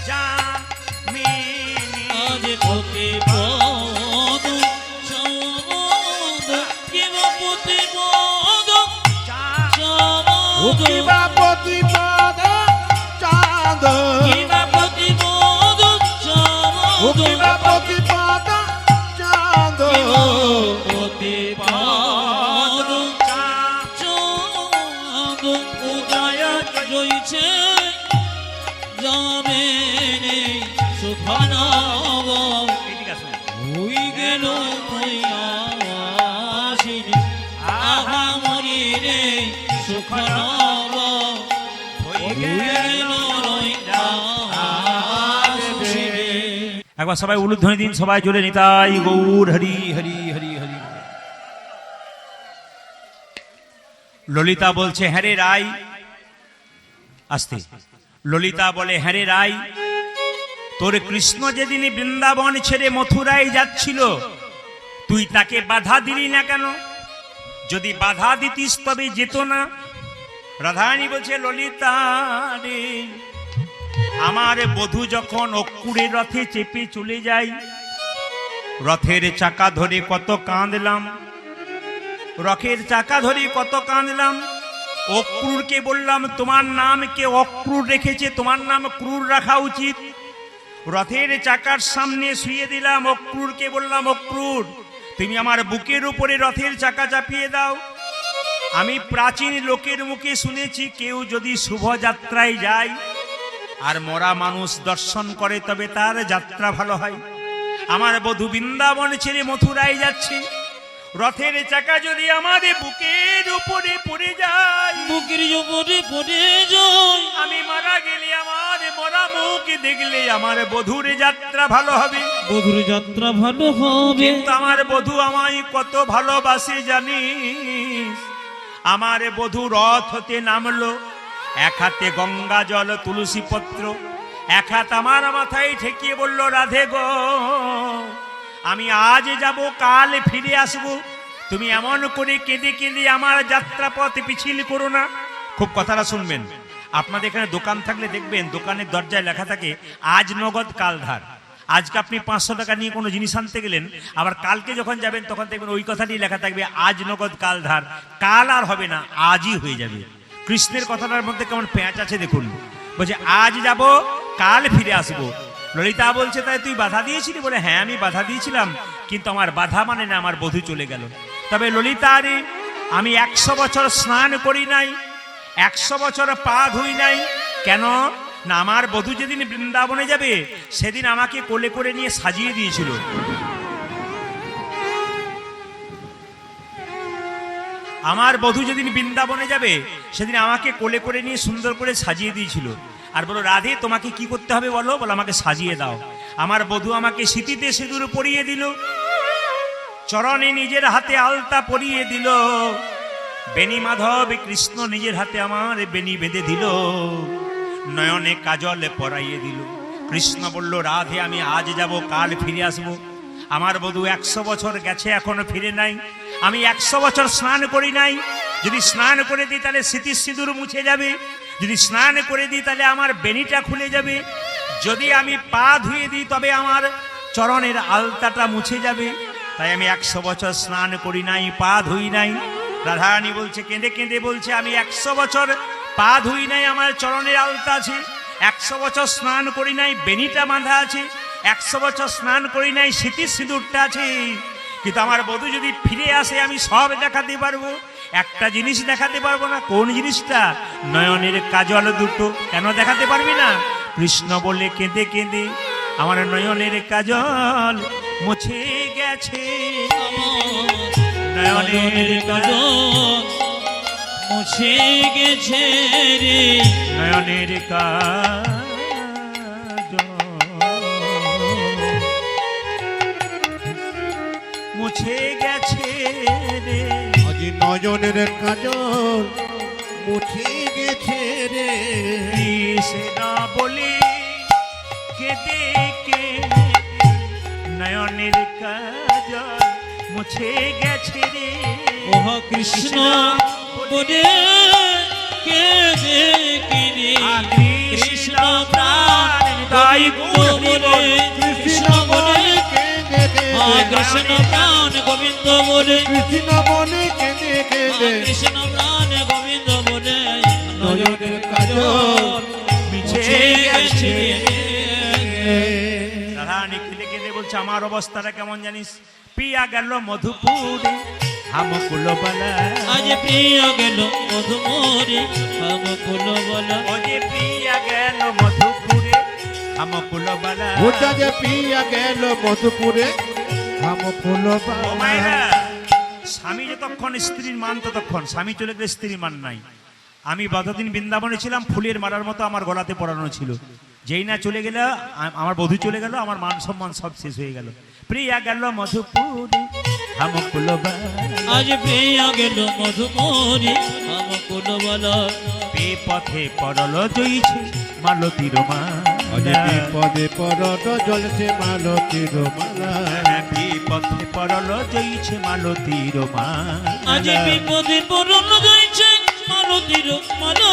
জামিনী। আজ প্রতিপদ চাঁদ কিবা প্রতিপদ চাঁদ কিবা প্রতিপদ চাঁদ কিবা প্রতিপদ চাঁদ কিবা প্রতিপদ চাঁদ প্রতিপদ চাঁদ উদয় জয়ছে যাবে রে সুখনব এদিকে আসুন। হই গেল আসিনি আহা মরি রে সুখনব হই গেল আসিনি। একবার সবাই উলুধ্বনি দিন, সবাই জোরে নিতাই গৌর হরি হরি হরি হরি। ললিতা বলছে, হ্যাঁ রে রাই, আস্তে। ললিতা বলে, হ্যাঁ রে রাই, তোর কৃষ্ণ যেদিন বৃন্দাবন ছেড়ে মথুরায় যাচ্ছিল, তুই তাকে বাধা দিলি না কেন? যদি বাধা দিতিস তবে যেত না। রাধারানী বলছে, ললিতা রে, আমার বধূ যখন অক্কুরের রথে চেপে চলে যায়, রথের চাকা ধরে কত কাঁদলাম, রথের চাকা ধরে কত কাঁদলাম। অক্রুরকে বললাম, তোমার নাম কে অক্রুর রেখেছে, তোমার নাম ক্রুর রাখা উচিত। রথের চাকার সামনে শুয়ে দিলাম, অক্রুরকে বললাম, অক্রুর তুমি আমার বুকের উপরে রথের চাকা চাপিয়ে দাও। আমি প্রাচীন লোকের মুখে শুনেছি, কেউ যদি শুভযাত্রায় যায় আর মরা মানুষ দর্শন করে, তবে তার যাত্রা ভালো হয়। আমার বধূ বৃন্দাবন ছেড়ে মথুরায় যাচ্ছে, রথের চাকা যদি আমাদের বুকের উপরে পড়ে যায়, বুকের উপরে পড়ে যায়, আমি মারা গেলে আমার মরা মুখ দেখলে আমার বধূর যাত্রা ভালো হবে। বধুর যাত্রা ভালো হবে। কিন্তু আমার বধূ আমায় কত ভালোবাসে জানিস। আমার বধূ রথ হতে নামলো, এক হাতে গঙ্গা জল তুলসী পত্র, এক হাত আমার মাথায় ঠেকিয়ে বলল, রাধে গো, আমি আজ যাব, কাল ফিরে আসব, তুমি এমন করে কেঁদে কেঁদে আমার যাত্রাপথ পিছিল করো না। খুব কথাটা শুনবেন। আপনাদের এখানে দোকান থাকলে দেখবেন, দোকানের দরজায় লেখা থাকে আজ নগদ কাল ধার। আজকে আপনি 500 টাকা নিয়ে কোনো জিনিস আনতে গেলেন, আবার কালকে যখন যাবেন তখন দেখবেন ওই কথাটি লেখা থাকবে আজ নগদ কাল ধার। কাল আর হবে না, আজই হয়ে যাবে। কৃষ্ণের কথাটার মধ্যে কেমন পেঁচ আছে দেখুন। বলছে আজ যাব, কাল ফিরে আসবো। ললিতা বলছে, তাই তুই বাধা দিয়েছিলি? বলে, হ্যাঁ আমি বাধা দিয়েছিলাম, কিন্তু আমার বাধা মানে না আমার বধূ চলে গেল। তবে ললিতা রে, আমি 100 বছর স্নান করি নাই, 100 বছর পা ধুই নাই। কেন না, আমার বধূ যেদিন বৃন্দাবনে যাবে সেদিন আমাকে কোলে করে নিয়ে সাজিয়ে দিয়েছিল। আমার বধূ যেদিন বৃন্দাবনে যাবে সেদিন আমাকে কোলে করে নিয়ে সুন্দর করে সাজিয়ে দিয়েছিল। আর বলো, রাধে তোমাকে কি করতে হবে বলো? বলো, আমাকে সাজিয়ে দাও। আমার বধূ আমাকে সিঁথিতে সিঁদুর পরিয়ে দিল, চরণে নিজের হাতে আলতা পরিয়ে দিল, বেণী মাধব কৃষ্ণ নিজের হাতে আমার বেণী বেঁধে দিল, নয়নে কাজল পরাইয়ে দিল। কৃষ্ণ বলল, রাধে আমি আজ যাব, কাল ফিরে আসব। আমার বধূ 100 বছর গেছে, এখনো ফিরে নাই। আমি 100 বছর স্নান করি নাই। যদি স্নান করে দিই তাহলে স্মৃতির সিঁদুর মুছে যাবে, যদি স্নান করে দিই তাহলে আমার বেণীটা খুলে যাবে, যদি আমি পা ধুয়ে দিই তবে আমার চরণের আলতাটা মুছে যাবে। তাই আমি 100 বছর স্নান করি নাই, পা ধুই নাই। রাধারানী বলছে, কেঁদে কেঁদে বলছে, আমি 100 বছর পা ধুই নাই, আমার চরণের আলতা আছে। 100 বছর স্নান করি নাই, বেনিটা বাঁধা আছে। 100 বছর স্নান করি নাই, স্মৃতির সিঁদুরটা আছে। কিন্তু আমার বধূ যদি ফিরে আসে আমি সব দেখাতে পারবো, একটা জিনিস দেখাতে পারবো না। কোন জিনিসটা? নয়নের কাজল দুটো। কেন দেখাতে পারবি না? কৃষ্ণ বলে কেঁদে কেঁদে আমার নয়নের কাজল মুছে গেছে। নয়নের কাজল মুছে গেছে রে, নয়নের কাজল মুছে গেছে রে। আজি নয়নের কাজল মুছে গেছে রে, কৃষ্ণ বলে কেঁদে কেঁদে নয়নের কাজল মুছে গেছে রে। ওহ কৃষ্ণ বলে কেঁদে কেঁদে কৃষ্ণ প্রাণ গোবিন্দ বলে, কৃষ্ণ বলে কৃষ্ণ প্রাণ গোবিন্দ বলে, কৃষ্ণ বলে কেঁদে কেঁদে কৃষ্ণ প্রাণ গোবিন্দ বলে নয়নের কাজল মুছে মুছে গেছে। গেছে। রাধারানী কেঁদে কেঁদে বলছে, আমার অবস্থাটা কেমন জানিস? পিয়া গেল মধুপুরে হামকুল বালা, আজ প্রিয় গেল মধুমরে হামকুল বলা, ও যে পিয়া গেল মধুপুরে হামকুল বালা। ওটা যে পিয়া গেল মধুপুরে হাম ফুল ও মায়েরা, স্বামী যতক্ষণ স্ত্রীর মান ততক্ষণ, স্বামী চলে গেলে স্ত্রীর মান নাই। আমি যতদিন বৃন্দাবনে ছিলাম ফুলের মালার মতো আমার গলাতে পরানো ছিল। যেই না চলে গেল, আমার বধূ চলে গেল, আমার মান সম্মান সব শেষ হয়ে গেল। প্রিয়া গেল মধুপুরে হামকুল বালা, আজ প্রিয় গেল মধুমরে হামকুল বলা, পথে পরল জইছে মালতীর মালা, পদে পরট জ্বলছে মালতীর মালা, পথে পরল জইছে মালতীর আজ মালা। বিপদে পড়ল যাইছে মালতীর মালা,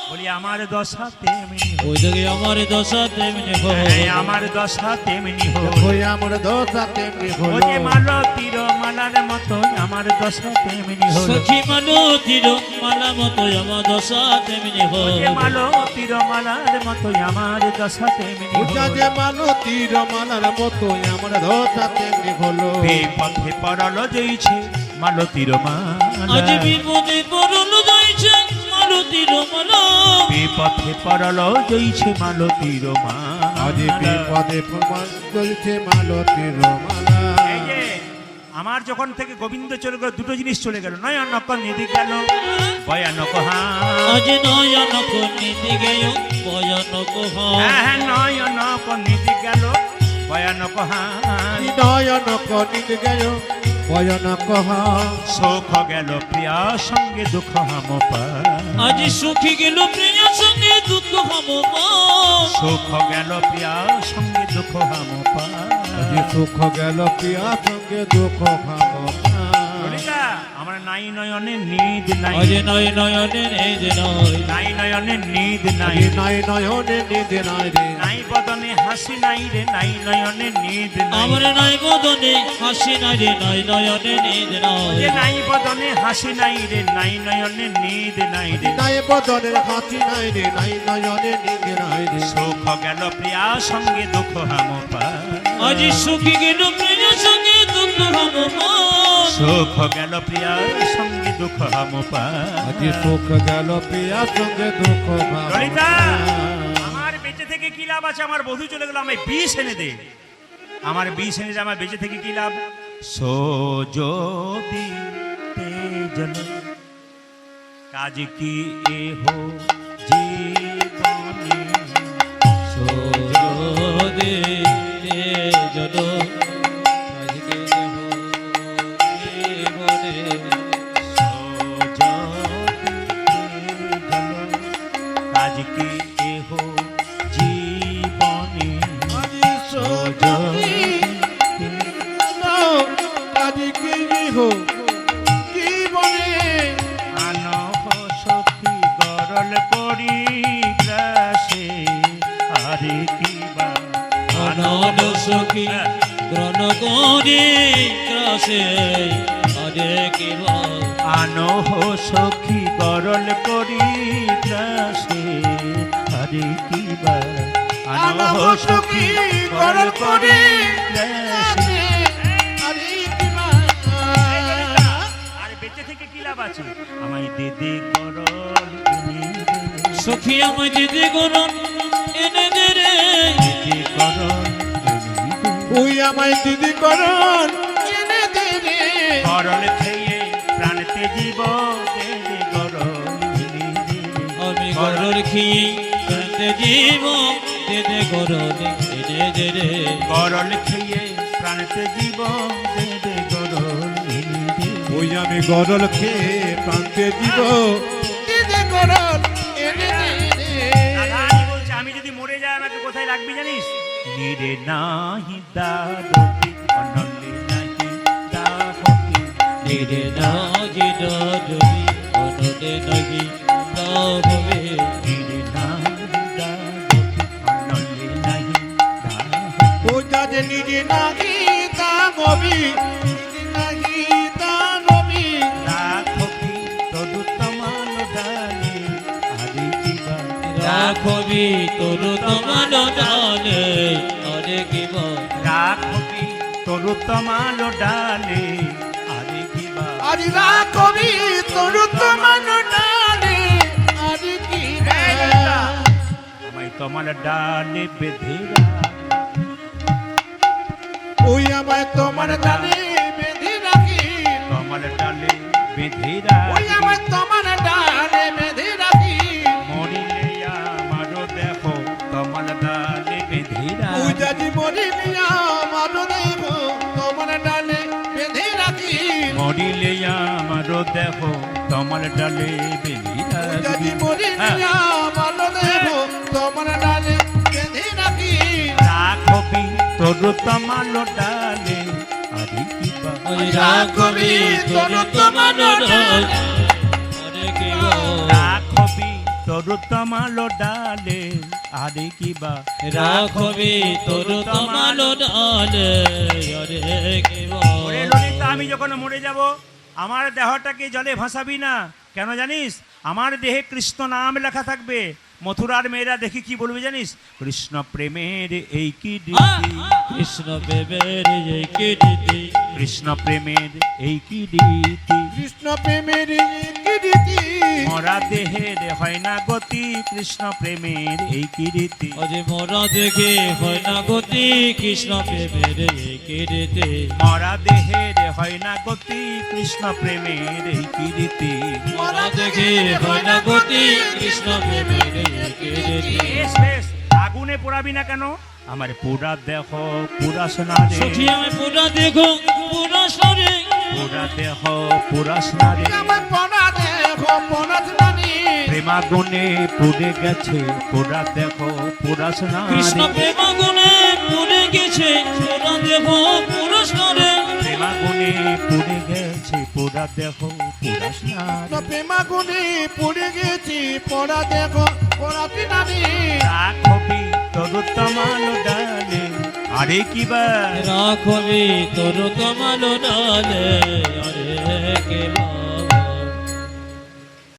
বলি আমার দশা তেমনি হোক, ওই দেখে আমার দশা তেমনি হ্যাঁ, আমার দশা তেমনি হোক। ওই আমার দশা তেমনি ও হলো, যে মালতীর মালার মতো আমার দশা তেমনি হলো। সখী মালতীর মালা মতো আমার দশা তেমনি ও যে হল, মালতীর মালার মতো আমার দশা তেমনি ওটা হলো। যে মালতীর মালার মতো আমার দশা তেমনি হলো, পথে পরল জইছে মালতীর আজ মালা, বিপদে পড়ল যাইছে মালতীর মালা, পথে পরল জইছে মালতীর আজ মালা। বিপদে প্রমাণ চলছে মালতীর মালা। এই যে আমার যখন থেকে গোবিন্দ চলে গেল, দুটো জিনিস চলে গেল, নয়নক নিধি গেল ভয়ানক হাস। আজ নয়নক নীতি গেয় ভয়ানক হাস, হ্যাঁ, নয়নক নিধি গেল ভয়ানক হাস। নয়ন কনিক গেল ভয়ানক হাস, শোক গেল প্রিয়া সঙ্গে দুঃখ হাম পায়। আজ সুখী গেল প্রিয় সঙ্গে দুঃখ হাম পায়। শোক গেল প্রিয়া সঙ্গে দুঃখ হাম পায়। আজ সুখ গেল প্রিয়া সঙ্গে দুঃখ খাব। ললিতা, আমার নাই নয়নে নিদ নাই, আজ নয় নয়নে নেই যে নয়, নাই নয়নে নিদ নাই, নাই নয়নে নিদে নাই রে, নাই বদনে হাসি নাই রে, নাই নয়নে নিদ নাই। আমার নাই বদনে হাসি নাই রে, নয় নয়নে নেই যে নয়, যে নাই বদনে হাসি নাই রে, নাই নয়নে নিদ নাই রে। নাই বদনের হাসি নাই রে, নাই নয়নে নিদে নাই রে, শোক গেল প্রিয়া সঙ্গে দুঃখ হাম পায়। আজ সুখী গেল প্রিয় সঙ্গে দুঃখ হাম পায়। সুখ গেল প্রিয়া সঙ্গে দুঃখ হাম পায়। আজ সুখ গেল প্রিয়া সঙ্গে দুঃখ ললিতা, ভাব। আমার বেঁচে থেকে কি লাভ আছে? আমার বধূ চলে গেল, আমায় বিষ এনে দে। আমার বিষ এনে দে, আমার বেঁচে থেকে কি লাভ? সো যদি তেজল কাজ কি এ হো জীবনে, সজদে তেজল আজকে দেহ জীবনে, কাজ কি এ হো জীবনে। আজ সজনি আজ কি হো জীবনে, আনহ সখী গরল করি গ্রাসে, আরে কিবা আনন্দ সখী গ্রহণ করে ক্রাসে, আর আরে কেবা আনো হো সখী গরল করি গ্রাসে আরে কিবা আনো হো সখী গরল করি গ্রাসে আরে কি মা আর বেঁচে থেকে কি লাভ আছে আমায় দে দে গরল এনে দে সখী আমায় দিদি গরম এনে দে রে দে গরল এনে দে ওই আমায় দিদি করন এনে দে রে গরল খেয়ে প্রাণতে জীব দে দে গরল এনে দে আমি গরর খেয়ে প্রাণতে জীব দে দে গরল এনে দে রে গরল খেয়ে প্রাণতে জীব দে দে গরল এনে দে ওই আমি গরল খেয়ে প্রান্তে দিব দিদি করন এনে দে রে রাধারানী বলছে, আমি যদি মরে যাই আমাকে কোথায় রাখবি জানিস নিরে নাহি দাদতি অনলে নাহি দাহতি নিরে নাহি দাদতি অনলে নাহি দাহবে নিরে নাহি দাদতি অনলে নাহি দাহতি ও যাতে নিজে নাহি তা নবী নিজে নাহি তা নবী রাখবি তদুত্তমাল ডালে আদি কিবা রাখবি তোর তোমাল ডালে আরে কিবা রাখবি তদুত্তমাল ডালে আদি কিবা আরে রাখবি তোর তোমার ডালে আরে কি আমায় তোমার ডালে বেঁধে রাখ ওই আমায় তোমার ডালে বেঁধে রাখি তোমার ডালে বেঁধে রাখ ওই আমায় তোমার ডালে বেঁধে রাখি মরিলে আমারও দেখো তোমার ডালে বেঁধে রাখ ওই যদি মরি মিয়া মানো দেব তোমার ডালে বেঁধে রাখি মরিলে আমারও দেখো তোমার ডালে বেঁধে ওই যদি রাখবি মরি মিয়া মানো দেব তোমার ডালে বেঁধে রাখি রাখবি তোর তোমার ডালে আদি কিবা ওই রাখবি তোর তোমাল ডালে আরে কিবা রাখবি তোর তোমার ডালে আদি কিবা রাখবি তোর তোমাল ডালে আরে কিবা ওরে ললিতা, আমি যখন মরে যাব আমার দেহটাকে জলে ভাসাবি না কেন জানিস আমার দেহে কৃষ্ণ নাম লেখা থাকবে মথুরার মেয়েরা দেখি কি বলবে জানিস কৃষ্ণ প্রেমের এই কি রীতি কৃষ্ণ প্রেমের এই কি রীতি কৃষ্ণ প্রেমের এই কি রীতি কৃষ্ণ প্রেমের কি রীতি মরা দেহের হয় না গতি কৃষ্ণ প্রেমের এই কি রীতি অজে মরা দেখে হয় না গতি কৃষ্ণ প্রেমের এই কি রীতি মরা দেহের হয় না গতি কৃষ্ণ প্রেমের এই কি রীতি মরা দেখে হয় না গতি কৃষ্ণ প্রেমের এই কি রীতি বেশ বেশ আগুনে পোড়াবি না কেন আমার পুরা দেহ পুরা সোনারে সখী আমি পুরা দেখো পুরা সরে পুরা দেহ পুরা সোনারে আমার পড়া দেখো পড়া জানি প্রেমাগুনে পুড়ে গেছে পুরা দেহ পুরা কৃষ্ণ সোনারে প্রেমাগুনে পুরে গেছে পুরা দেখো পুরা সরে প্রেমাগুনে পুড়ে গেছে পুরা দেহ পুরা সোনারে প্রেমাগুনি পুড়ে গেছি পড়া দেখো পড়া জানি রাখবি তোর তমাল ডালে আরে কিবা রাখবি তোর তোমাল ডালে আরে কেবা